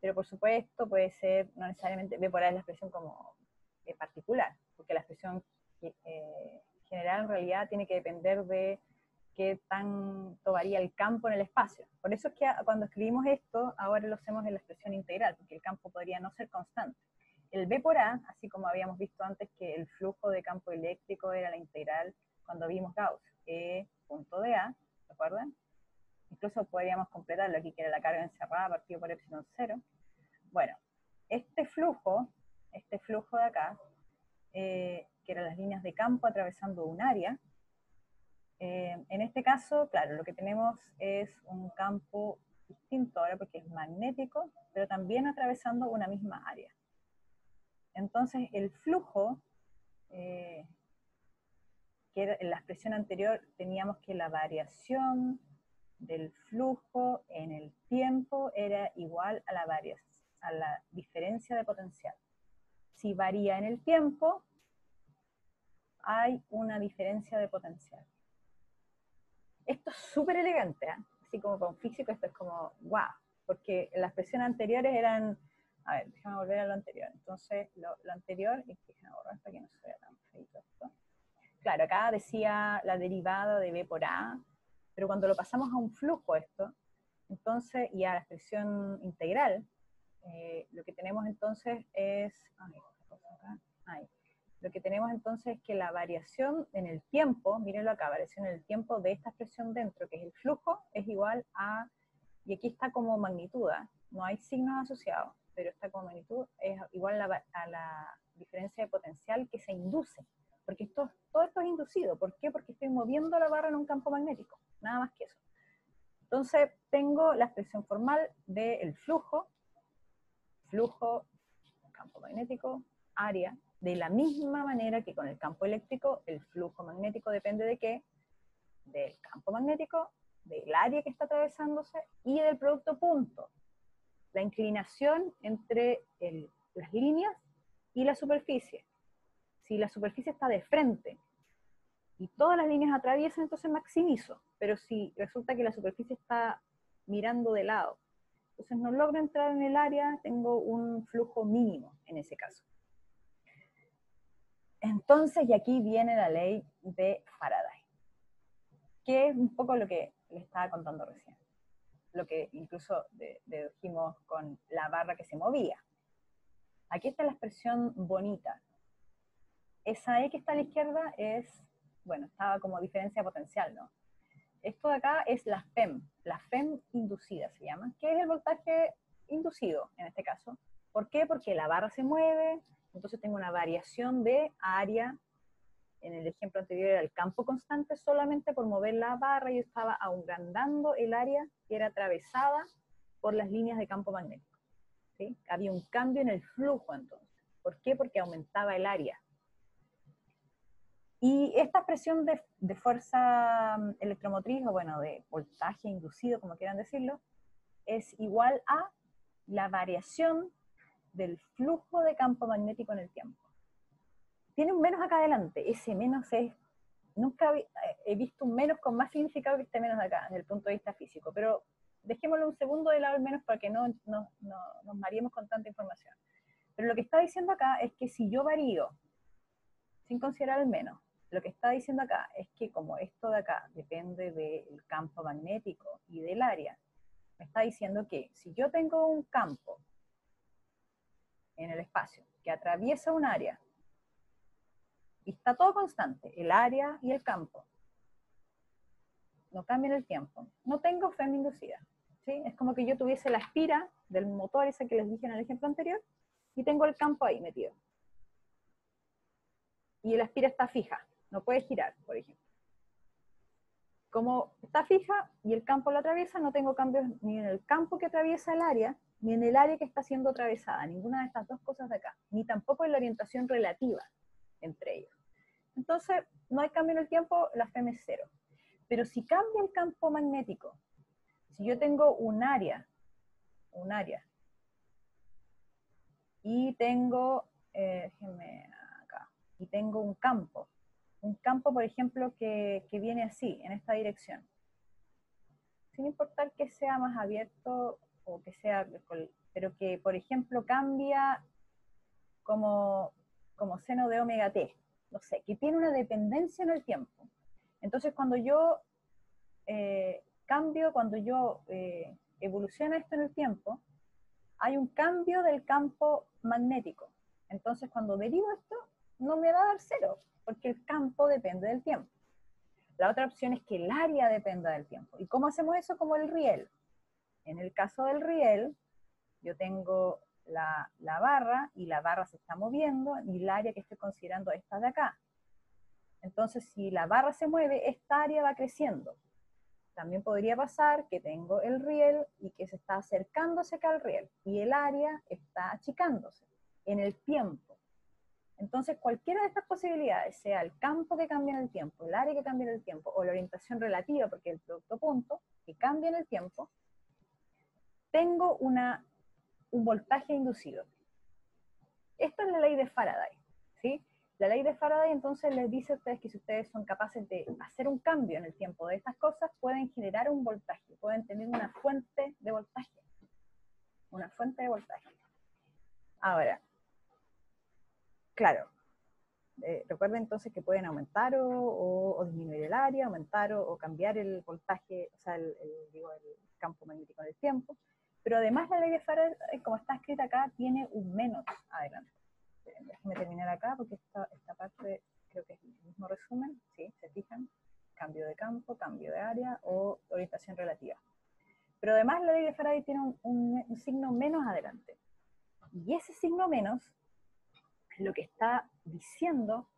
Pero por supuesto puede ser, no necesariamente, V por A es la expresión como particular, porque la expresión general en realidad tiene que depender de qué tanto varía el campo en el espacio. Por eso es que cuando escribimos esto, ahora lo hacemos en la expresión integral, porque el campo podría no ser constante. El V por A, así como habíamos visto antes que el flujo de campo eléctrico era la integral cuando vimos Gauss, E punto de A, ¿se acuerdan? Incluso podríamos completarlo aquí, que era la carga encerrada partido por epsilon 0. Bueno, este flujo de acá, que eran las líneas de campo atravesando un área, en este caso, claro, lo que tenemos es un campo distinto ahora porque es magnético, pero también atravesando una misma área. Entonces, el flujo, que era, en la expresión anterior teníamos que la variación del flujo en el tiempo era igual a la diferencia de potencial. Si varía en el tiempo, hay una diferencia de potencial. Esto es súper elegante, ¿eh? Así como para un físico esto es como, wow, porque las expresiones anteriores eran, a ver, déjame volver a lo anterior. Entonces, lo anterior, y déjame borrar para que no se vea tan feito esto. Claro, acá decía la derivada de V por A, pero cuando lo pasamos a un flujo esto, entonces, y a la expresión integral, lo que tenemos entonces es, lo que tenemos entonces es que la variación en el tiempo, mírenlo acá, variación en el tiempo de esta expresión dentro, que es el flujo, es igual a, y aquí está como magnitud, no hay signos asociados, pero está como magnitud, es igual a la diferencia de potencial que se induce. Porque todo esto es inducido. ¿Por qué? Porque estoy moviendo la barra en un campo magnético, nada más que eso. Entonces tengo la expresión formal del flujo, campo magnético, área, de la misma manera que con el campo eléctrico, el flujo magnético depende de qué? Del campo magnético, del área que está atravesándose y del producto punto. La inclinación entre las líneas y la superficie. Si la superficie está de frente y todas las líneas atraviesan, entonces maximizo. Pero si resulta que la superficie está mirando de lado, entonces no logro entrar en el área, tengo un flujo mínimo en ese caso. Entonces, y aquí viene la ley de Faraday, que es un poco lo que les estaba contando recién. Lo que incluso dedujimos con la barra que se movía. Aquí está la expresión bonita. Esa E que está a la izquierda es, bueno, estaba como diferencia potencial, ¿no? Esto de acá es la FEM inducida se llama, que es el voltaje inducido en este caso. ¿Por qué? Porque la barra se mueve, entonces tengo una variación de área. En el ejemplo anterior era el campo constante, solamente por mover la barra yo estaba agrandando el área que era atravesada por las líneas de campo magnético. ¿Sí? Había un cambio en el flujo entonces. ¿Por qué? Porque aumentaba el área. Y esta expresión de fuerza electromotriz, o bueno, de voltaje inducido, como quieran decirlo, es igual a la variación del flujo de campo magnético en el tiempo. Tiene un menos acá adelante, ese menos es, nunca he visto un menos con más significado que este menos de acá, desde el punto de vista físico, pero dejémoslo un segundo de lado al menos para que no nos mareemos con tanta información. Pero lo que está diciendo acá es que si yo varío, sin considerar el menos, lo que está diciendo acá es que como esto de acá depende del campo magnético y del área, me está diciendo que si yo tengo un campo en el espacio que atraviesa un área y está todo constante, el área y el campo, no cambia en el tiempo, no tengo FEM inducida. ¿Sí? Es como que yo tuviese la espira del motor ese que les dije en el ejemplo anterior y tengo el campo ahí metido. Y la espira está fija, no puede girar, por ejemplo. Como está fija y el campo lo atraviesa, no tengo cambios ni en el campo que atraviesa el área, ni en el área que está siendo atravesada, ninguna de estas dos cosas de acá, ni tampoco en la orientación relativa entre ellos. Entonces, no hay cambio en el tiempo, la FEM es cero. Pero si cambia el campo magnético, si yo tengo un área, y tengo, déjenme acá, y tengo un campo, por ejemplo, que viene así, en esta dirección, sin importar que sea más abierto o que sea, pero que, por ejemplo, cambia como seno de omega t, no sé, que tiene una dependencia en el tiempo. Entonces, cuando yo cambio, cuando yo evoluciona esto en el tiempo, hay un cambio del campo magnético. Entonces, cuando derivo esto, no me va a dar cero, porque el campo depende del tiempo. La otra opción es que el área dependa del tiempo. ¿Y cómo hacemos eso? Como el riel. En el caso del riel, yo tengo la barra, y la barra se está moviendo, y el área que estoy considerando es esta de acá. Entonces, si la barra se mueve, esta área va creciendo. También podría pasar que tengo el riel y que se está acercándose acá al riel, y el área está achicándose en el tiempo. Entonces, cualquiera de estas posibilidades, sea el campo que cambia en el tiempo, el área que cambia en el tiempo, o la orientación relativa, porque el producto punto, que cambia en el tiempo, tengo un voltaje inducido. Esta es la ley de Faraday, ¿sí? La ley de Faraday entonces les dice a ustedes que si ustedes son capaces de hacer un cambio en el tiempo de estas cosas, pueden generar un voltaje, pueden tener una fuente de voltaje. Una fuente de voltaje. Ahora, claro, recuerden entonces que pueden aumentar o disminuir el área, aumentar o cambiar el voltaje, o sea, el campo magnético en el tiempo. Pero además la ley de Faraday, como está escrita acá, tiene un menos adelante. Déjenme terminar acá porque esta parte creo que es el mismo resumen, ¿sí? ¿Se fijan? Cambio de campo, cambio de área o orientación relativa. Pero además la ley de Faraday tiene un signo menos adelante. Y ese signo menos, lo que está diciendo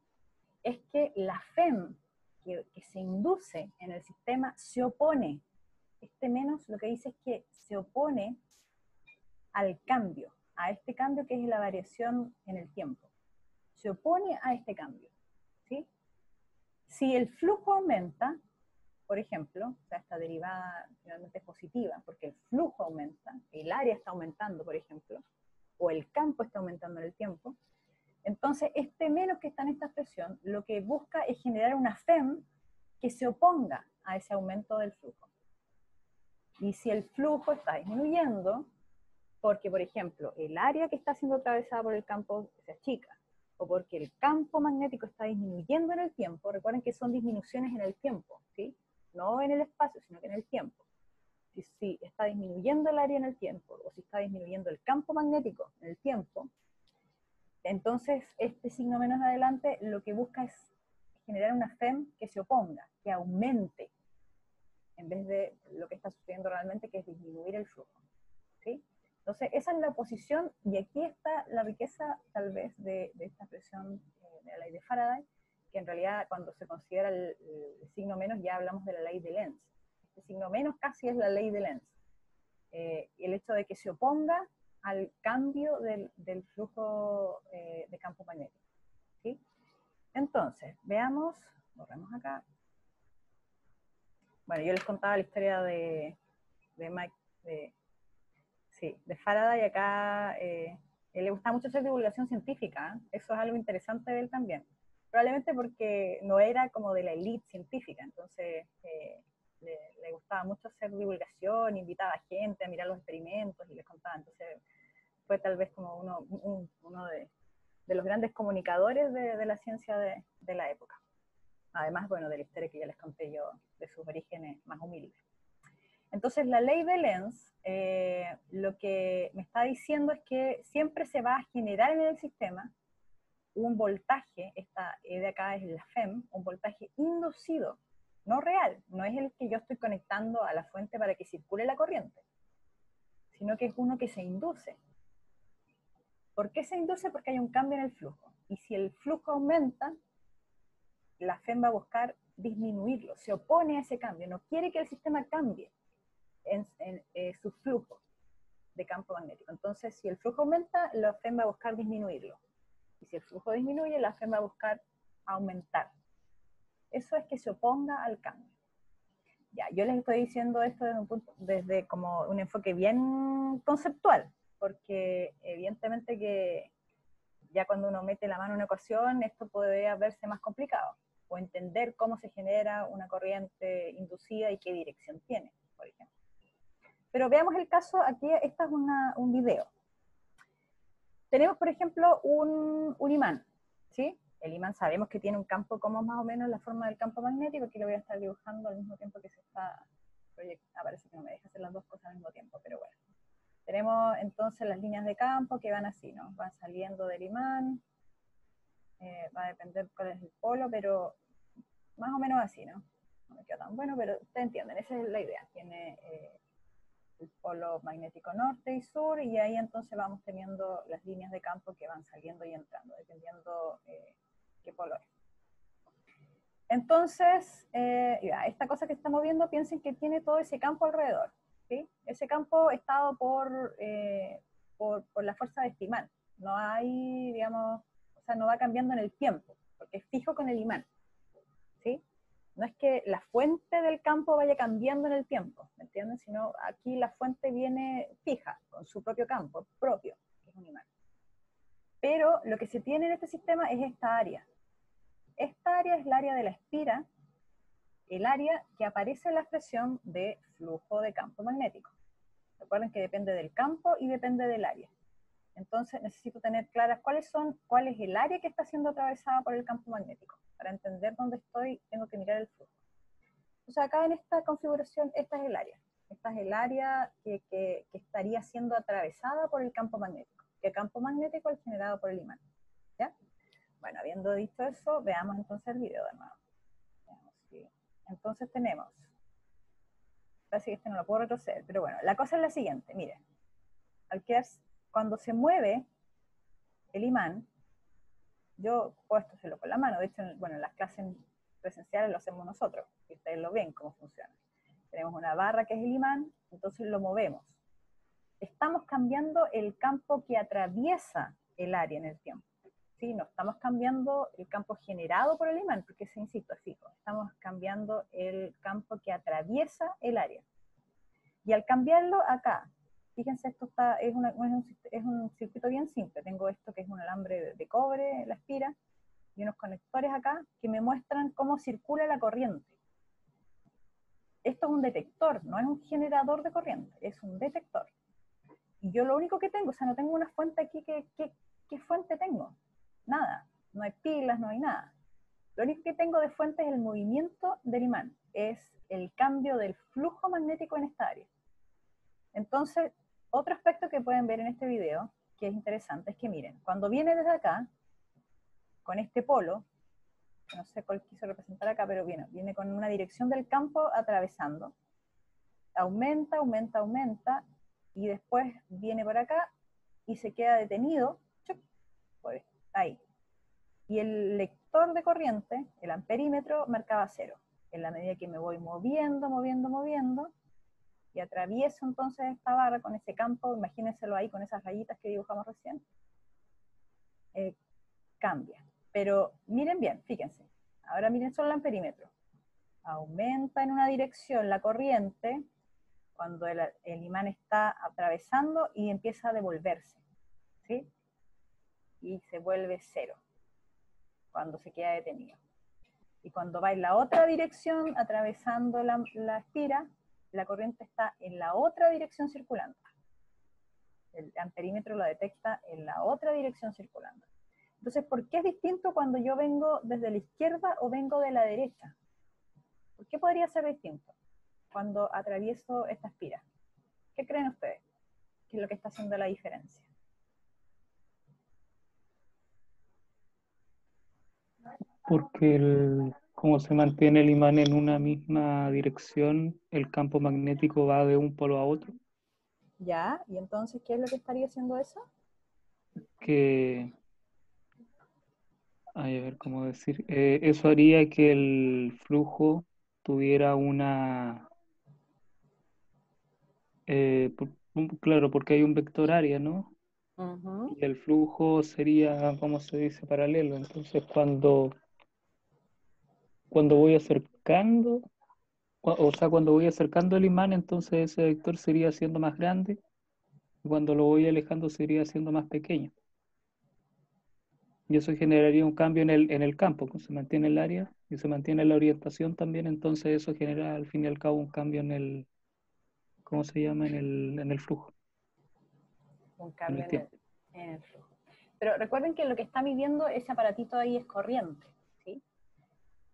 es que la FEM que se induce en el sistema se opone. Este menos lo que dice es que se opone al cambio, a este cambio que es la variación en el tiempo. Se opone a este cambio, ¿sí? Si el flujo aumenta, por ejemplo, o sea, esta derivada finalmente es positiva, porque el flujo aumenta, el área está aumentando, por ejemplo, o el campo está aumentando en el tiempo, entonces este menos que está en esta expresión, lo que busca es generar una FEM que se oponga a ese aumento del flujo. Y si el flujo está disminuyendo, porque, por ejemplo, el área que está siendo atravesada por el campo se achica, o porque el campo magnético está disminuyendo en el tiempo, recuerden que son disminuciones en el tiempo, ¿sí? No en el espacio, sino que en el tiempo. Si está disminuyendo el área en el tiempo, o si está disminuyendo el campo magnético en el tiempo, entonces este signo menos adelante lo que busca es generar una FEM que se oponga, que aumente, en vez de lo que está sucediendo realmente, que es disminuir el flujo, ¿sí? Entonces, esa es la oposición, y aquí está la riqueza, tal vez, de esta expresión de la ley de Faraday, que en realidad, cuando se considera el signo menos, ya hablamos de la ley de Lenz. Este signo menos casi es la ley de Lenz. El hecho de que se oponga al cambio del flujo de campo magnético, ¿sí? Entonces, veamos, borremos acá. Bueno, yo les contaba la historia de Faraday. Acá él le gusta mucho hacer divulgación científica, ¿eh? Eso es algo interesante de él también. Probablemente porque no era como de la élite científica, entonces le gustaba mucho hacer divulgación, invitaba a gente a mirar los experimentos y les contaba. Entonces fue tal vez como uno de los grandes comunicadores de la ciencia de la época. Además, bueno, de la historia que ya les conté yo de sus orígenes más humildes. Entonces, la ley de Lenz lo que me está diciendo es que siempre se va a generar en el sistema un voltaje, esta E de acá es la FEM, un voltaje inducido, no real, no es el que yo estoy conectando a la fuente para que circule la corriente, sino que es uno que se induce. ¿Por qué se induce? Porque hay un cambio en el flujo. Y si el flujo aumenta, la FEM va a buscar disminuirlo, se opone a ese cambio, no quiere que el sistema cambie en su flujo de campo magnético. Entonces, si el flujo aumenta, la FEM va a buscar disminuirlo. Y si el flujo disminuye, la FEM va a buscar aumentar. Eso es que se oponga al cambio. Ya, yo les estoy diciendo esto desde como un enfoque bien conceptual, porque evidentemente que ya cuando uno mete la mano en una ecuación, esto podría verse más complicado, o entender cómo se genera una corriente inducida y qué dirección tiene, por ejemplo. Pero veamos el caso, aquí este es un video. Tenemos, por ejemplo, un imán, ¿sí? El imán sabemos que tiene un campo como más o menos la forma del campo magnético, aquí lo voy a estar dibujando al mismo tiempo que se está proyectando. Parece que no me deja hacer las dos cosas al mismo tiempo, pero bueno. Tenemos entonces las líneas de campo que van así, ¿no? Van saliendo del imán, va a depender cuál es el polo, pero más o menos así, ¿no? No me queda tan bueno, pero ustedes entienden, esa es la idea. Tiene el polo magnético norte y sur, y ahí entonces vamos teniendo las líneas de campo que van saliendo y entrando, dependiendo qué polo es. Entonces, esta cosa que estamos viendo, piensen que tiene todo ese campo alrededor, ¿sí? Ese campo está dado por la fuerza de este imán. No hay, digamos, o sea, no va cambiando en el tiempo, porque es fijo con el imán, ¿sí? No es que la fuente del campo vaya cambiando en el tiempo, ¿me entienden? Sino aquí la fuente viene fija, con su propio campo, propio, que es un imán. Pero lo que se tiene en este sistema es esta área. Esta área es el área de la espira, el área que aparece en la expresión de flujo de campo magnético. Recuerden que depende del campo y depende del área. Entonces necesito tener claras cuál es el área que está siendo atravesada por el campo magnético. Para entender dónde estoy, tengo que mirar el flujo. Entonces acá en esta configuración, esta es el área. Esta es el área que estaría siendo atravesada por el campo magnético. ¿Qué campo magnético? El generado por el imán. ¿Ya? Bueno, habiendo dicho eso, veamos entonces el video de nuevo. Entonces tenemos, parece que este no lo puedo retroceder, pero bueno, la cosa es la siguiente, miren, cuando se mueve el imán, yo puedo esto hacerlo con la mano, de hecho, bueno, en las clases presenciales lo hacemos nosotros, y ustedes lo ven cómo funciona. Tenemos una barra que es el imán, entonces lo movemos. Estamos cambiando el campo que atraviesa el área en el tiempo. ¿Sí? No estamos cambiando el campo generado por el imán, porque ese, insisto, es fijo. Estamos cambiando el campo que atraviesa el área. Y al cambiarlo acá, fíjense, esto es un circuito bien simple. Tengo esto que es un alambre de cobre, la espira, y unos conectores acá que me muestran cómo circula la corriente. Esto es un detector, no es un generador de corriente, es un detector. Y yo lo único que tengo, o sea, no tengo una fuente aquí, ¿qué fuente tengo? Nada, no hay pilas, no hay nada. Lo único que tengo de fuente es el movimiento del imán, es el cambio del flujo magnético en esta área. Entonces, otro aspecto que pueden ver en este video, que es interesante, es que miren, cuando viene desde acá, con este polo, no sé cuál quiso representar acá, pero viene con una dirección del campo atravesando, aumenta, aumenta, aumenta, y después viene por acá y se queda detenido, pues ahí. Y el lector de corriente, el amperímetro, marcaba 0. En la medida que me voy moviendo, moviendo, moviendo, y atravieso entonces esta barra con ese campo, imagínenselo ahí con esas rayitas que dibujamos recién, cambia. Pero miren bien, fíjense, ahora miren solo el amperímetro. Aumenta en una dirección la corriente cuando el imán está atravesando y empieza a devolverse, ¿sí? Y se vuelve 0 cuando se queda detenido. Y cuando va en la otra dirección, atravesando la espira, la corriente está en la otra dirección circulando. El amperímetro lo detecta en la otra dirección circulando. Entonces, ¿por qué es distinto cuando yo vengo desde la izquierda o vengo de la derecha? ¿Por qué podría ser distinto cuando atravieso esta espira? ¿Qué creen ustedes? ¿Qué es lo que está haciendo la diferencia? Porque como se mantiene el imán en una misma dirección, el campo magnético va de un polo a otro. ¿Ya? ¿Y entonces qué es lo que estaría haciendo eso? Que, a ver cómo decir, eso haría que el flujo tuviera una, claro, porque hay un vector área, ¿no? Uh-huh. Y el flujo sería, ¿cómo se dice? Paralelo. Entonces, cuando voy acercando, O sea, cuando voy acercando el imán, entonces ese vector se iría haciendo más grande, y cuando lo voy alejando se iría haciendo más pequeño. Y eso generaría un cambio en el campo, pues se mantiene el área y se mantiene la orientación también, entonces eso genera al fin y al cabo un cambio en el, ¿cómo se llama? En el flujo, Un en cambio el tiempo. en el flujo. Pero recuerden que lo que está midiendo ese aparatito ahí es corriente, ¿sí?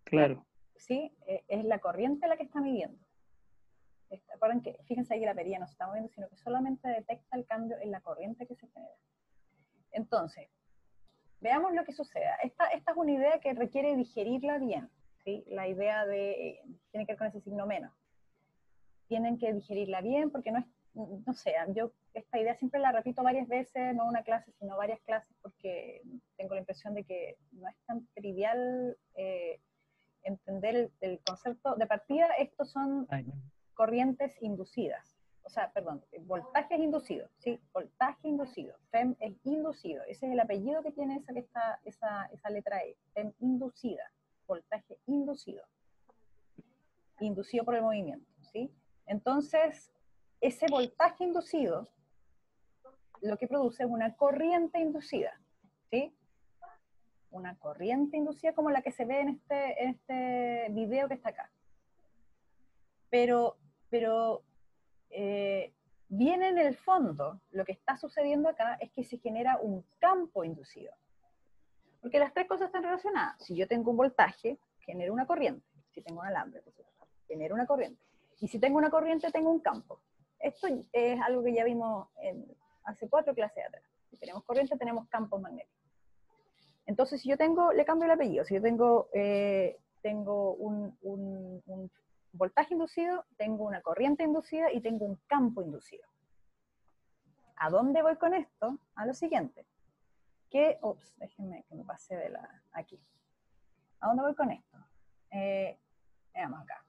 Claro, ¿Sí? Es la corriente la que está midiendo. Recuerden que, fíjense ahí que la perilla no se está moviendo, sino que solamente detecta el cambio en la corriente que se genera. Entonces, veamos lo que sucede. Esta es una idea que requiere digerirla bien, ¿sí? La idea tiene que ver con ese signo menos. Tienen que digerirla bien porque no sé, yo esta idea siempre la repito varias veces, no una clase, sino varias clases, porque tengo la impresión de que no es tan trivial entender el concepto. De partida, estos son ay, corrientes inducidas. O sea, perdón, voltaje es inducido, ¿sí? Voltaje inducido. FEM es inducido. Ese es el apellido que tiene esa letra E. FEM inducida. Voltaje inducido. Inducido por el movimiento, ¿sí? Entonces, ese voltaje inducido lo que produce es una corriente inducida, ¿sí? Una corriente inducida como la que se ve en este video que está acá. Pero viene en el fondo, lo que está sucediendo acá es que se genera un campo inducido. Porque las tres cosas están relacionadas. Si yo tengo un voltaje, genero una corriente. Si tengo un alambre, genero una corriente. Y si tengo una corriente, tengo un campo. Esto es algo que ya vimos hace 4 clases atrás. Si tenemos corriente, tenemos campos magnéticos. Entonces, si yo le cambio el apellido, si yo tengo un voltaje inducido, tengo una corriente inducida y tengo un campo inducido. ¿A dónde voy con esto? A lo siguiente. Déjenme que me pase aquí. ¿A dónde voy con esto? Veamos acá.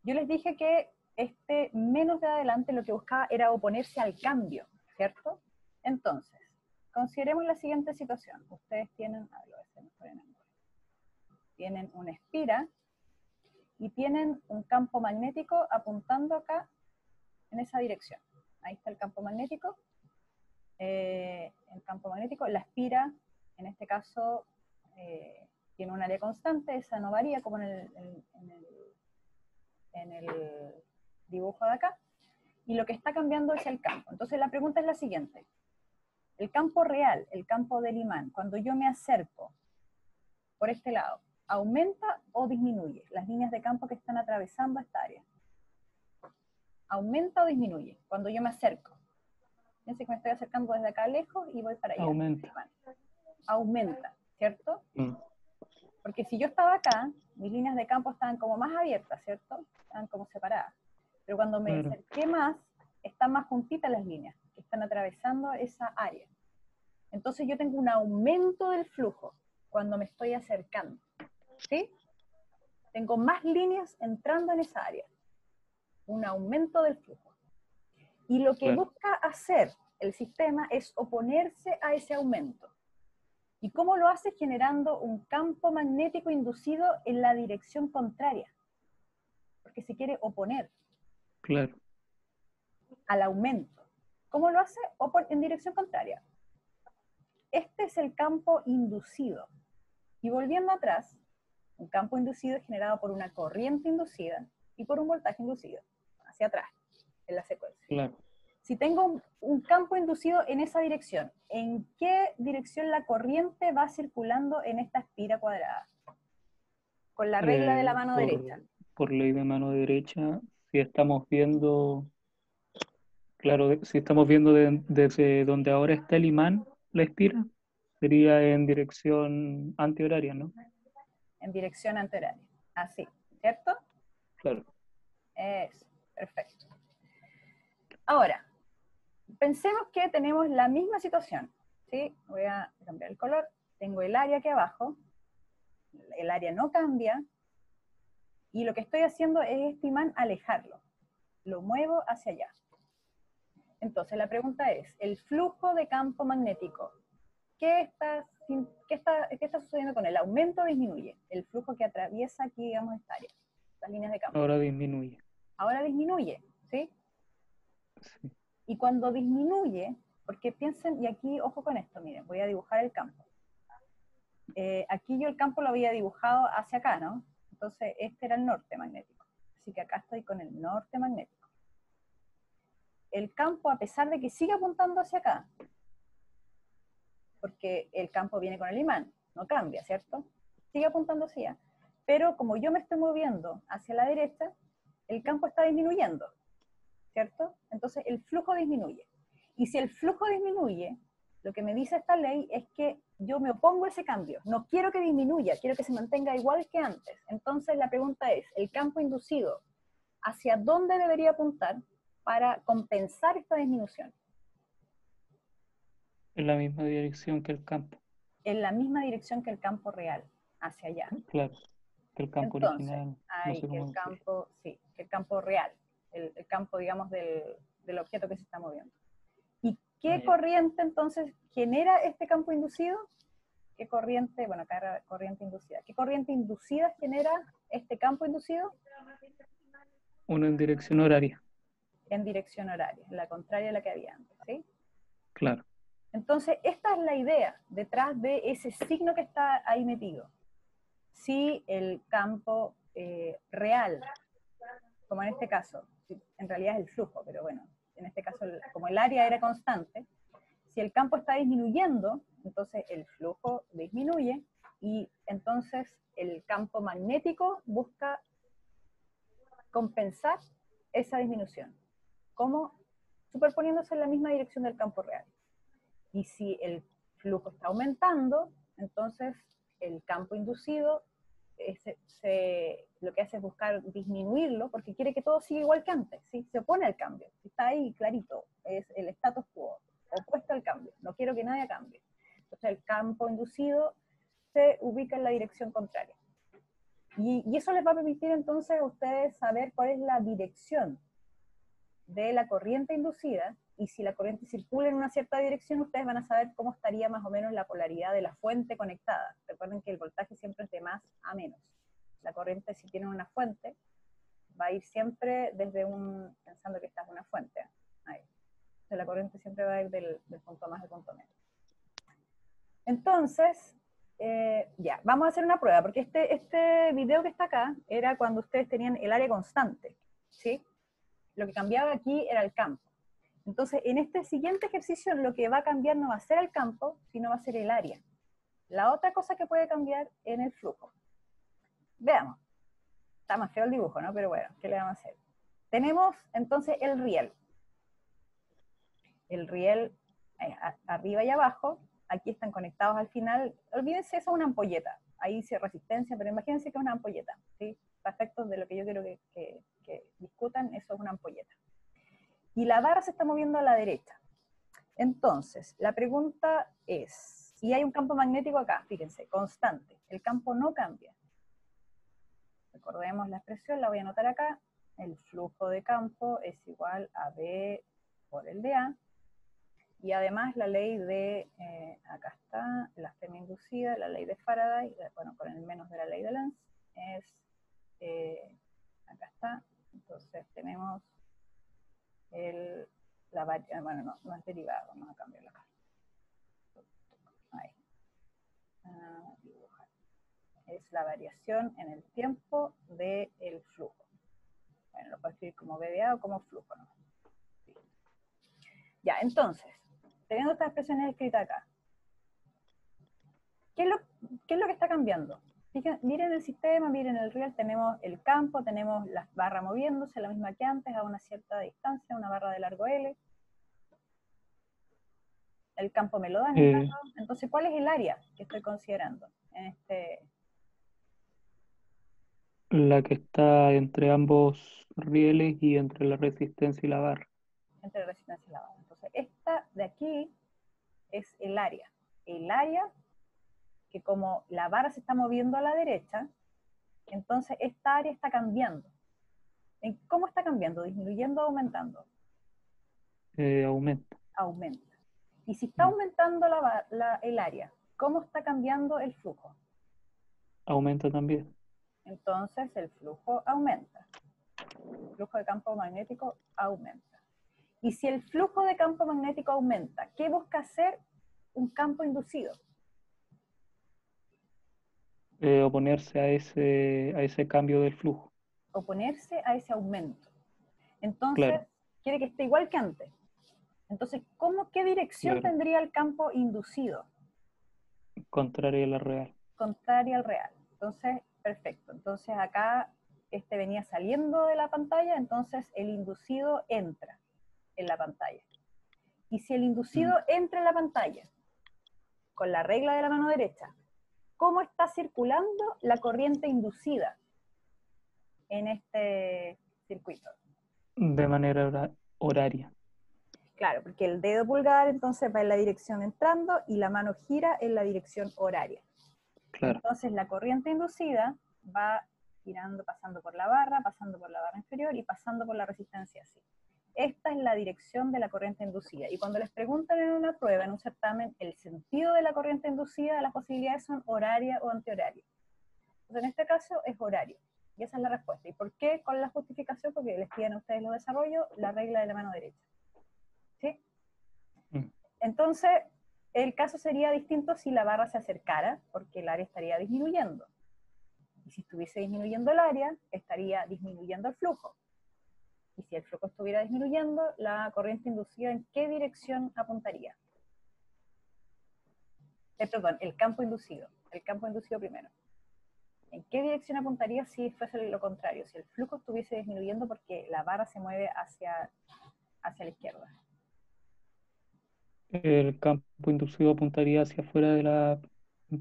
Yo les dije que este menos de adelante lo que buscaba era oponerse al cambio, ¿cierto? Entonces, consideremos la siguiente situación. Ustedes tienen una espira y tienen un campo magnético apuntando acá en esa dirección. Ahí está el campo magnético. La espira, en este caso, tiene un área constante, esa no varía como en el dibujo de acá, y lo que está cambiando es el campo. Entonces la pregunta es la siguiente. El campo real, el campo del imán, cuando yo me acerco por este lado, ¿aumenta o disminuye las líneas de campo que están atravesando esta área? ¿Aumenta o disminuye cuando yo me acerco? Fíjense que me estoy acercando desde acá lejos y voy para allá. aumenta. Aumenta, ¿cierto? Mm. Porque si yo estaba acá, mis líneas de campo estaban como más abiertas, ¿cierto? Estaban como separadas. Pero cuando me acerqué más, están más juntitas las líneas que están atravesando esa área. Entonces yo tengo un aumento del flujo cuando me estoy acercando, ¿sí? Tengo más líneas entrando en esa área. Un aumento del flujo. Y lo que busca hacer el sistema es oponerse a ese aumento. ¿Y cómo lo hace? Generando un campo magnético inducido en la dirección contraria. Porque se quiere oponer al aumento. ¿Cómo lo hace? En dirección contraria. Este es el campo inducido. Y volviendo atrás, un campo inducido es generado por una corriente inducida y por un voltaje inducido, hacia atrás, en la secuencia. Claro. Si tengo un campo inducido en esa dirección, ¿en qué dirección la corriente va circulando en esta espira cuadrada? Con la regla de la mano derecha. Por ley de mano derecha, si estamos viendo, claro, si estamos viendo desde donde ahora está el imán, la espira, sería en dirección antihoraria, ¿no? En dirección antihoraria. Así, ¿cierto? Claro. Eso, perfecto. Ahora, pensemos que tenemos la misma situación, ¿sí? Voy a cambiar el color. Tengo el área aquí abajo, el área no cambia, y lo que estoy haciendo es este imán alejarlo. Lo muevo hacia allá. Entonces la pregunta es, el flujo de campo magnético, ¿qué está sucediendo con él? ¿Aumenta o disminuye? El flujo que atraviesa aquí, digamos, esta área. las líneas de campo. Ahora disminuye. Ahora disminuye, ¿sí? Sí. Y cuando disminuye, porque piensen, y aquí, ojo con esto, miren, voy a dibujar el campo. Aquí yo el campo lo había dibujado hacia acá, ¿no? Entonces, este era el norte magnético. Así que acá estoy con el norte magnético. El campo, a pesar de que sigue apuntando hacia acá, porque el campo viene con el imán, no cambia, ¿cierto? Sigue apuntando hacia allá. Pero como yo me estoy moviendo hacia la derecha, el campo está disminuyendo, ¿cierto? Entonces el flujo disminuye. Y si el flujo disminuye, lo que me dice esta ley es que yo me opongo a ese cambio. No quiero que disminuya, quiero que se mantenga igual que antes. Entonces la pregunta es, ¿el campo inducido hacia dónde debería apuntar para compensar esta disminución? En la misma dirección que el campo. En la misma dirección que el campo real, hacia allá. Claro, que el campo Entonces, original. No hay sé que cómo el decirlo. campo, sí, que el campo real, el campo, digamos, del objeto que se está moviendo. ¿Y qué corriente entonces genera este campo inducido? ¿Qué corriente, bueno, acá era corriente inducida, qué corriente inducida genera este campo inducido? Uno en dirección horaria. En dirección horaria, la contraria a la que había antes, ¿sí? Claro. Entonces, esta es la idea detrás de ese signo que está ahí metido. Si el campo real, como en este caso, en realidad es el flujo, pero bueno, en este caso, como el área era constante, si el campo está disminuyendo, entonces el flujo disminuye y entonces el campo magnético busca compensar esa disminución, como superponiéndose en la misma dirección del campo real. Y si el flujo está aumentando, entonces el campo inducido lo que hace es buscar disminuirlo porque quiere que todo siga igual que antes, ¿sí? Se opone al cambio, está ahí clarito, es el status quo, opuesto al cambio, no quiero que nadie cambie. Entonces el campo inducido se ubica en la dirección contraria. Y eso les va a permitir entonces a ustedes saber cuál es la dirección de la corriente inducida, y si la corriente circula en una cierta dirección, ustedes van a saber cómo estaría más o menos la polaridad de la fuente conectada. Recuerden que el voltaje siempre es de más a menos. La corriente, si tiene una fuente, va a ir siempre desde pensando que esta es una fuente. Ahí. Entonces la corriente siempre va a ir del punto más al punto menos. Entonces, ya, vamos a hacer una prueba, porque este video que está acá era cuando ustedes tenían el área constante, ¿sí? Lo que cambiaba aquí era el campo. Entonces, en este siguiente ejercicio, lo que va a cambiar no va a ser el campo, sino va a ser el área. La otra cosa que puede cambiar en el flujo. Veamos. Está más feo el dibujo, ¿no? Pero bueno, ¿qué le vamos a hacer? Tenemos entonces el riel. El riel arriba y abajo. Aquí están conectados al final. Olvídense, eso es una ampolleta. Ahí dice resistencia, pero imagínense que es una ampolleta, ¿sí? Para efectos de lo que yo quiero que discutan, eso es una ampolleta. Y la barra se está moviendo a la derecha. Entonces, la pregunta es, y hay un campo magnético acá, fíjense, constante. El campo no cambia. Recordemos la expresión, la voy a anotar acá. El flujo de campo es igual a B por el de A. Y además la ley de, acá está, la semi-inducida, la ley de Faraday, bueno, con el menos de la ley de Lenz, es, acá está. Entonces tenemos bueno, no es derivado, vamos a cambiarlo acá. Ahí. Dibujar. Es la variación en el tiempo del flujo. Bueno, lo puedo escribir como B de A o como flujo, ¿no? Sí. Ya, entonces, teniendo estas expresiones escritas acá, ¿qué es lo que está cambiando? Miren el sistema, miren el riel, tenemos el campo, tenemos las barras moviéndose, la misma que antes, a una cierta distancia, una barra de largo L. El campo me lo da en el caso. Entonces, ¿cuál es el área que estoy considerando en este? La que está entre ambos rieles y entre la resistencia y la barra. Entre la resistencia y la barra. Entonces, esta de aquí es el área. El área que como la barra se está moviendo a la derecha, entonces esta área está cambiando. ¿Cómo está cambiando? ¿Disminuyendo o aumentando? Aumenta. Aumenta. Y si está aumentando el área, ¿cómo está cambiando el flujo? Aumenta también. entonces el flujo aumenta. El flujo de campo magnético aumenta. Y si el flujo de campo magnético aumenta, ¿qué busca hacer un campo inducido? Oponerse a ese cambio del flujo. Oponerse a ese aumento. Entonces, Claro, quiere que esté igual que antes. Entonces, ¿qué dirección claro. tendría el campo inducido? Contrario a la real. Contraria al real. Entonces, perfecto. Entonces acá este venía saliendo de la pantalla, entonces el inducido entra en la pantalla. Y si el inducido entra en la pantalla con la regla de la mano derecha, ¿cómo está circulando la corriente inducida en este circuito? De manera horaria. Claro, porque el dedo pulgar entonces va en la dirección entrando y la mano gira en la dirección horaria. Claro. Entonces la corriente inducida va girando, pasando por la barra inferior y pasando por la resistencia así. Esta es la dirección de la corriente inducida. Y cuando les preguntan en una prueba, en un certamen, el sentido de la corriente inducida, las posibilidades son horaria o antihoraria. Entonces en este caso es horario. Y esa es la respuesta. ¿Y por qué? Con la justificación, porque les piden a ustedes los desarrollos, la regla de la mano derecha. ¿Sí? Entonces, el caso sería distinto si la barra se acercara, porque el área estaría disminuyendo. Y si estuviese disminuyendo el área, estaría disminuyendo el flujo. Y si el flujo estuviera disminuyendo, la corriente inducida, ¿en qué dirección apuntaría? Perdón, el campo inducido. El campo inducido primero. ¿En qué dirección apuntaría si fuese lo contrario? Si el flujo estuviese disminuyendo porque la barra se mueve hacia la izquierda. El campo inducido apuntaría hacia afuera de la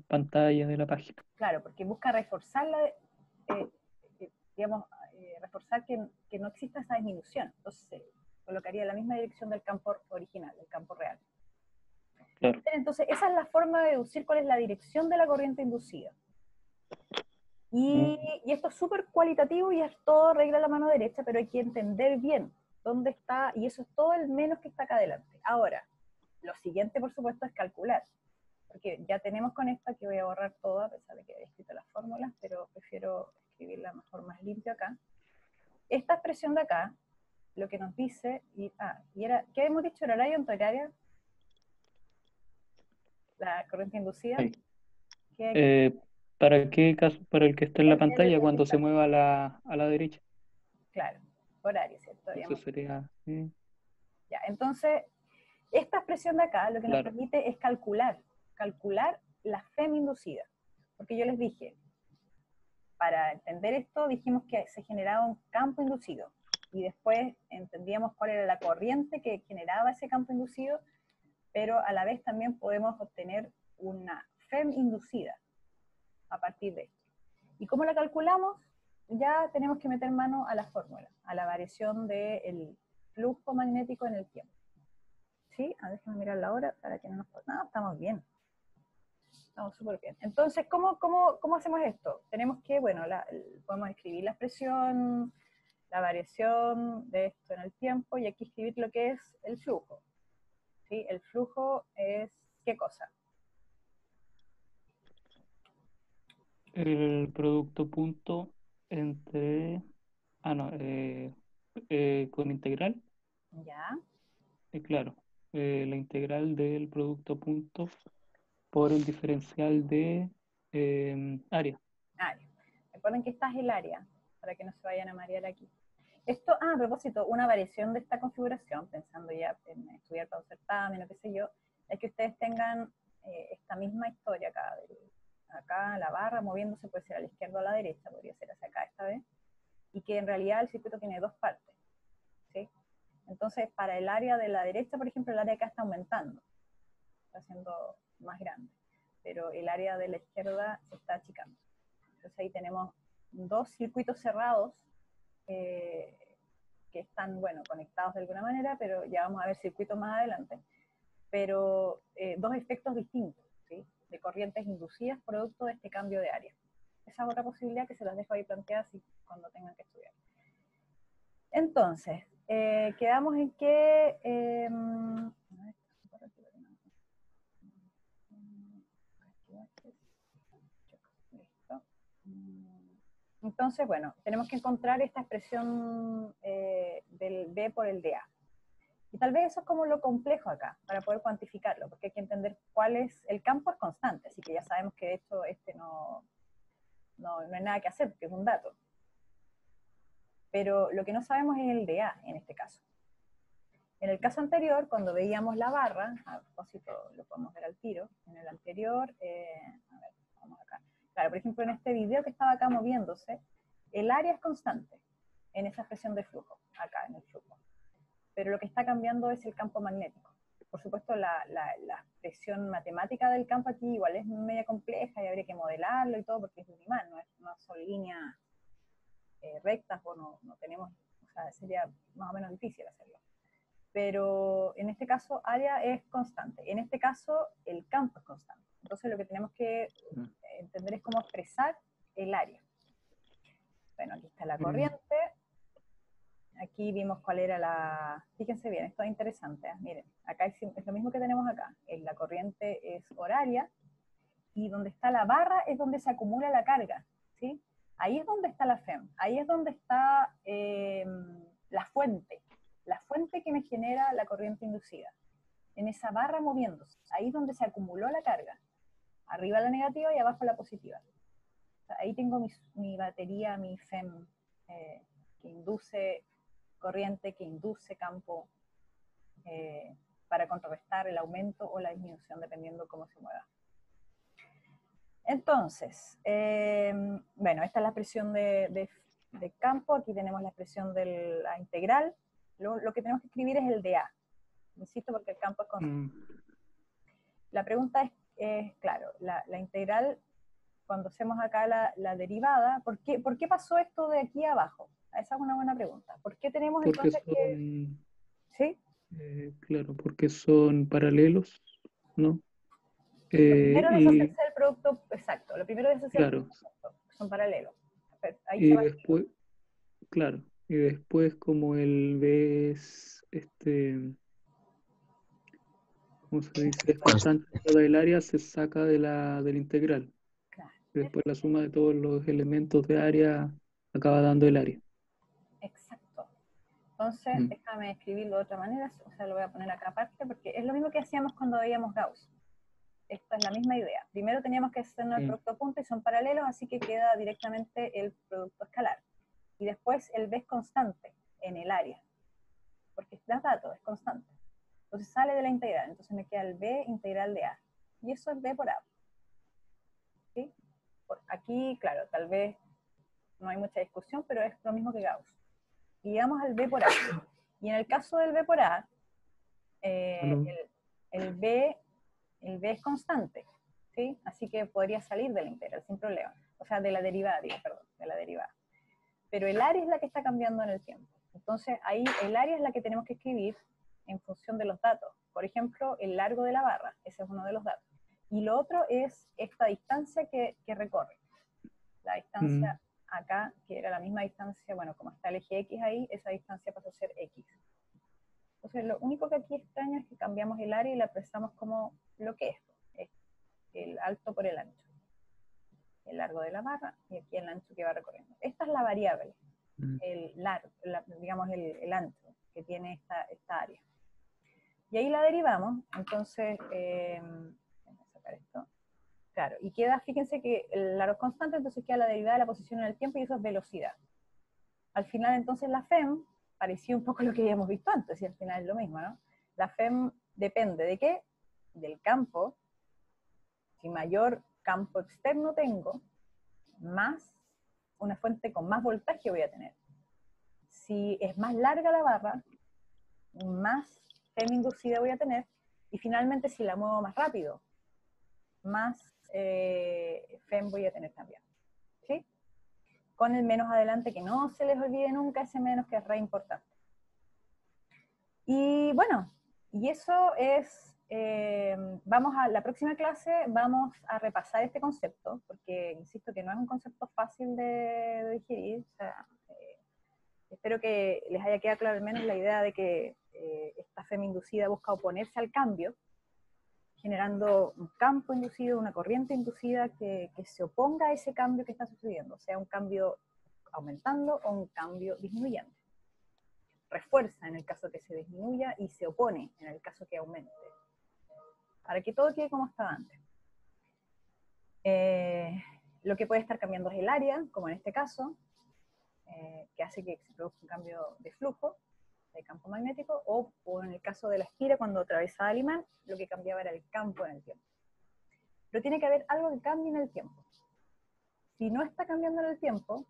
pantalla de la página. Claro, porque busca reforzar reforzar que no exista esa disminución. Entonces se colocaría en la misma dirección del campo original, del campo real. Claro. Entonces, esa es la forma de deducir cuál es la dirección de la corriente inducida. Y esto es súper cualitativo y es todo regla a la mano derecha, pero hay que entender bien dónde está, y eso es todo el menos que está acá adelante. Ahora, lo siguiente, por supuesto, es calcular. Porque ya tenemos con esta, que voy a borrar todo, a pesar de que he escrito las fórmulas, pero prefiero escribirla mejor, más limpio acá. Esta expresión de acá, lo que nos dice, ¿qué hemos dicho? ¿Horario o antihoraria? La corriente inducida. ¿Para qué caso? Para el que está en la pantalla, El que cuando está, se mueva a la derecha. claro, horario, ¿cierto? Eso sería. Ya, entonces, esta expresión de acá lo que nos Claro. permite es calcular la FEM inducida. Porque yo les dije, para entender esto, dijimos que se generaba un campo inducido. Y después entendíamos cuál era la corriente que generaba ese campo inducido, pero a la vez también podemos obtener una FEM inducida a partir de esto. ¿Y cómo la calculamos? Ya tenemos que meter mano a la fórmula, a la variación del flujo magnético en el tiempo. ¿Sí? Déjenme mirar la hora para que no nos... No, estamos bien. Estamos súper bien. Entonces, ¿cómo hacemos esto? Tenemos que, bueno, podemos escribir la expresión, la variación de esto en el tiempo, y aquí escribir lo que es el flujo. ¿Sí? El flujo es, ¿qué cosa? El producto punto entre. No, con integral. Ya. Claro, la integral del producto punto por el diferencial de área. Área. Recuerden que esta es el área, para que no se vayan a marear aquí. Esto, a propósito, una variación de esta configuración, pensando ya en estudiar para un certamen o qué sé yo, es que ustedes tengan esta misma historia acá. Acá la barra moviéndose puede ser a la izquierda o a la derecha, podría ser hacia acá esta vez, y que en realidad el circuito tiene dos partes. ¿Sí? Entonces, para el área de la derecha, por ejemplo, el área acá está aumentando, está siendo más grande, pero el área de la izquierda se está achicando. Entonces ahí tenemos dos circuitos cerrados que están, bueno, conectados de alguna manera, pero ya vamos a ver circuitos más adelante, pero dos efectos distintos, ¿sí? De corrientes inducidas producto de este cambio de área. Esa es otra posibilidad que se las dejo ahí planteadas cuando tengan que estudiar. Entonces, quedamos en que... Entonces, bueno, tenemos que encontrar esta expresión del B por el dA. Y tal vez eso es como lo complejo acá, para poder cuantificarlo, porque hay que entender cuál es, el campo es constante, así que ya sabemos que de hecho no hay nada que hacer, porque es un dato. Pero lo que no sabemos es el dA en este caso. En el caso anterior, cuando veíamos la barra, a propósito lo podemos ver al tiro, en el anterior, a ver, vamos acá. Claro, por ejemplo, en este video que estaba acá moviéndose, el área es constante en esa expresión de flujo, acá en el flujo. Pero lo que está cambiando es el campo magnético. Por supuesto, la expresión matemática del campo aquí igual es media compleja y habría que modelarlo y todo, porque es un imán, no son líneas rectas, o no tenemos, o sea, sería más o menos difícil hacerlo. Pero en este caso, área es constante. En este caso, el campo es constante. Entonces, lo que tenemos que entender es cómo expresar el área. Bueno, aquí está la corriente. Aquí vimos cuál era la... Fíjense bien, esto es interesante. Miren, acá es lo mismo que tenemos acá. La corriente es horaria y donde está la barra es donde se acumula la carga, ¿sí? Ahí es donde está la FEM. Ahí es donde está la fuente que me genera la corriente inducida. En esa barra moviéndose. Ahí es donde se acumuló la carga. Arriba la negativa y abajo la positiva. O sea, ahí tengo mi batería, mi FEM, que induce corriente, que induce campo, para contrarrestar el aumento o la disminución, dependiendo cómo se mueva. Entonces, bueno, esta es la expresión de campo. Aquí tenemos la expresión de la integral. Lo que tenemos que escribir es el dA. Insisto, porque el campo es constante. La pregunta es claro, la integral, cuando hacemos acá la derivada, ¿por qué pasó esto de aquí a abajo? Esa es una buena pregunta. ¿Por qué tenemos Porque entonces que... ¿Sí? Claro, porque son paralelos, ¿no? Lo primero es Y deshacerse del producto, exacto, lo primero es deshacerse del claro, producto, son paralelos. Ahí se y va. después, claro, y después como el B es, ¿cómo se dice? Es constante dentro del área, se saca del integral. Claro, Y después la suma de todos los elementos de área acaba dando el área. exacto. Entonces, déjame escribirlo de otra manera, o sea, lo voy a poner acá aparte, porque es lo mismo que hacíamos cuando veíamos Gauss. Esta es la misma idea. Primero teníamos que hacernos el producto punto y son paralelos, así que queda directamente el producto escalar. Y después el B es constante en el área, porque da datos, es constante. Entonces sale de la integral, entonces me queda el B integral de A. Y eso es B por A. ¿Sí? Aquí, claro, tal vez no hay mucha discusión, pero es lo mismo que Gauss. Y llegamos al B por A. Y en el caso del B por A, el B es constante, ¿sí? Así que podría salir de la integral sin problema. O sea, de la derivada, de la derivada. Pero el área es la que está cambiando en el tiempo. Entonces, ahí el área es la que tenemos que escribir en función de los datos. Por ejemplo, el largo de la barra, ese es uno de los datos. Y lo otro es esta distancia que recorre. La distancia acá, que era la misma distancia, bueno, como está el eje X ahí, esa distancia pasó a ser X. Entonces, lo único que aquí extraño es que cambiamos el área y la expresamos como lo que es el alto por el ancho. El largo de la barra y aquí el ancho que va recorriendo. Esta es la variable, el largo, digamos el ancho que tiene esta área. Y ahí la derivamos, entonces, déjame sacar esto. Claro, y queda, fíjense que el largo es constante, entonces queda la derivada de la posición en el tiempo y eso es velocidad. Al final, entonces, la FEM parecía un poco lo que habíamos visto antes, y al final es lo mismo, ¿no? La FEM depende de qué? Del campo. Si mayor campo externo tengo, más una fuente con más voltaje voy a tener. Si es más larga la barra, más FEM inducida voy a tener, y finalmente si la muevo más rápido, más FEM voy a tener también. ¿Sí? Con el menos adelante, que no se les olvide nunca ese menos, que es re importante. Y bueno, y eso es, vamos a la próxima clase, vamos a repasar este concepto, porque insisto que no es un concepto fácil de digerir. O sea, espero que les haya quedado claro al menos la idea de que esta FEM inducida busca oponerse al cambio, generando un campo inducido, una corriente inducida que se oponga a ese cambio que está sucediendo, o sea, un cambio aumentando o un cambio disminuyente. Refuerza en el caso que se disminuya y se opone en el caso que aumente. Para que todo quede como estaba antes. Lo que puede estar cambiando es el área, como en este caso, que hace que se produzca un cambio de flujo, de campo magnético, o en el caso de la espira, cuando atravesaba el imán, lo que cambiaba era el campo en el tiempo. Pero tiene que haber algo que cambie en el tiempo. Si no está cambiando en el tiempo,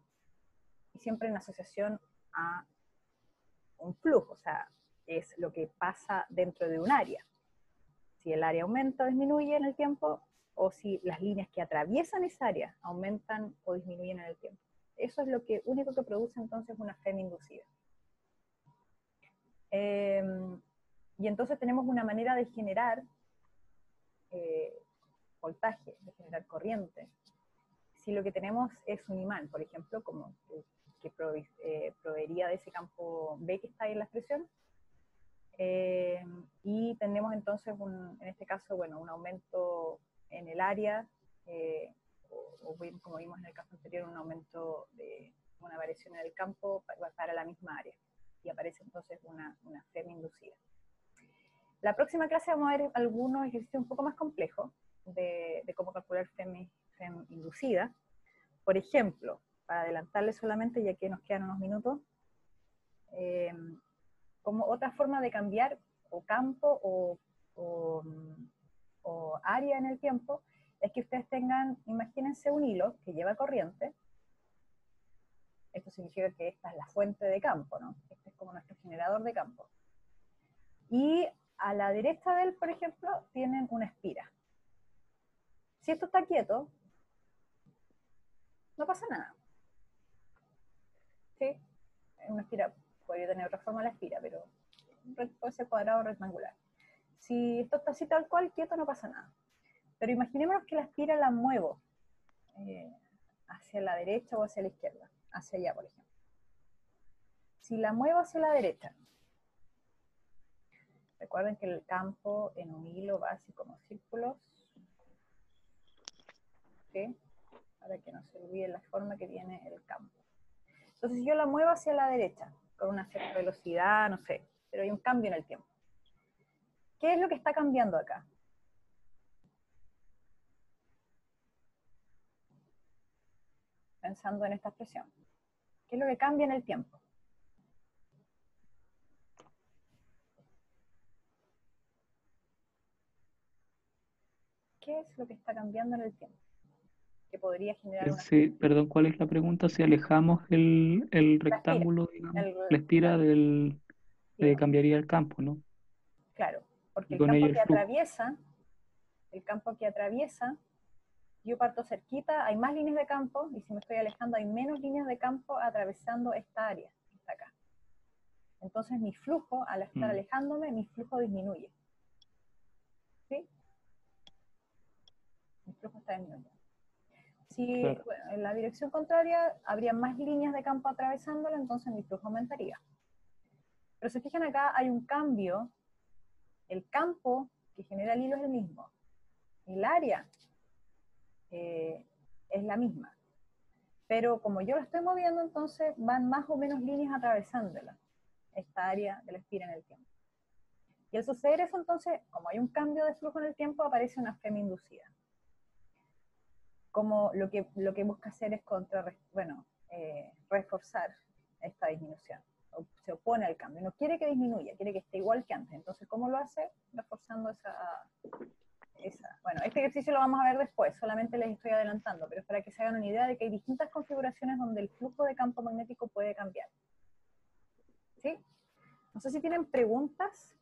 y siempre en asociación a un flujo, o sea, es lo que pasa dentro de un área. Si el área aumenta o disminuye en el tiempo, o si las líneas que atraviesan esa área aumentan o disminuyen en el tiempo. Eso es lo único que produce entonces una FEM inducida. Y entonces tenemos una manera de generar voltaje, de generar corriente. Si lo que tenemos es un imán, por ejemplo, como que proveería de ese campo B que está ahí en la expresión, y tenemos entonces, en este caso, bueno, un aumento en el área, o bien, como vimos en el caso anterior, un aumento de una variación en el campo para la misma área, y aparece entonces una FEM inducida. La próxima clase vamos a ver algunos ejercicios un poco más complejos de cómo calcular FEM inducida. Por ejemplo, para adelantarles solamente, ya que nos quedan unos minutos, como otra forma de cambiar o campo o área en el tiempo, es que ustedes tengan, imagínense un hilo que lleva corriente. Esto significa que esta es la fuente de campo, ¿no? Este es como nuestro generador de campo. Y a la derecha de él, por ejemplo, tienen una espira. Si esto está quieto, no pasa nada. ¿Sí? Una espira podría tener otra forma la espira, pero puede ser cuadrado o rectangular. Si esto está así tal cual, quieto, no pasa nada. Pero imaginémonos que la espira la muevo hacia la derecha o hacia la izquierda, hacia allá, por ejemplo. Si la muevo hacia la derecha, recuerden que el campo en un hilo va así como círculos, ¿sí? Para que no se olvide la forma que tiene el campo. Entonces, si yo la muevo hacia la derecha, con una cierta velocidad, no sé, pero hay un cambio en el tiempo. ¿Qué es lo que está cambiando acá? Pensando en esta expresión. ¿Qué es lo que cambia en el tiempo? ¿Qué es lo que está cambiando en el tiempo? Que podría generar una... Sí, perdón, ¿cuál es la pregunta? Si alejamos el La espira. rectángulo, digamos, la espira cambiaría el campo, ¿no? Claro, porque Y el con ello campo el que flujo. atraviesa, yo parto cerquita, hay más líneas de campo, y si me estoy alejando hay menos líneas de campo atravesando esta área, que está acá. Entonces mi flujo, al estar alejándome, mi flujo disminuye. ¿Sí? Mi flujo está disminuyendo. Si Claro. bueno, en la dirección contraria habría más líneas de campo atravesándolo, entonces mi flujo aumentaría. Pero se fijan acá, hay un cambio. El campo que genera el hilo es el mismo. El área es la misma. Pero como yo la estoy moviendo, entonces van más o menos líneas atravesándola, esta área de la espira en el tiempo. Y al suceder eso, entonces, como hay un cambio de flujo en el tiempo, aparece una FEM inducida. Como lo que busca hacer es reforzar esta disminución. Se opone al cambio, no quiere que disminuya, quiere que esté igual que antes. Entonces, ¿cómo lo hace? Reforzando esa. Bueno, este ejercicio lo vamos a ver después, solamente les estoy adelantando, pero es para que se hagan una idea de que hay distintas configuraciones donde el flujo de campo magnético puede cambiar. ¿Sí? No sé si tienen preguntas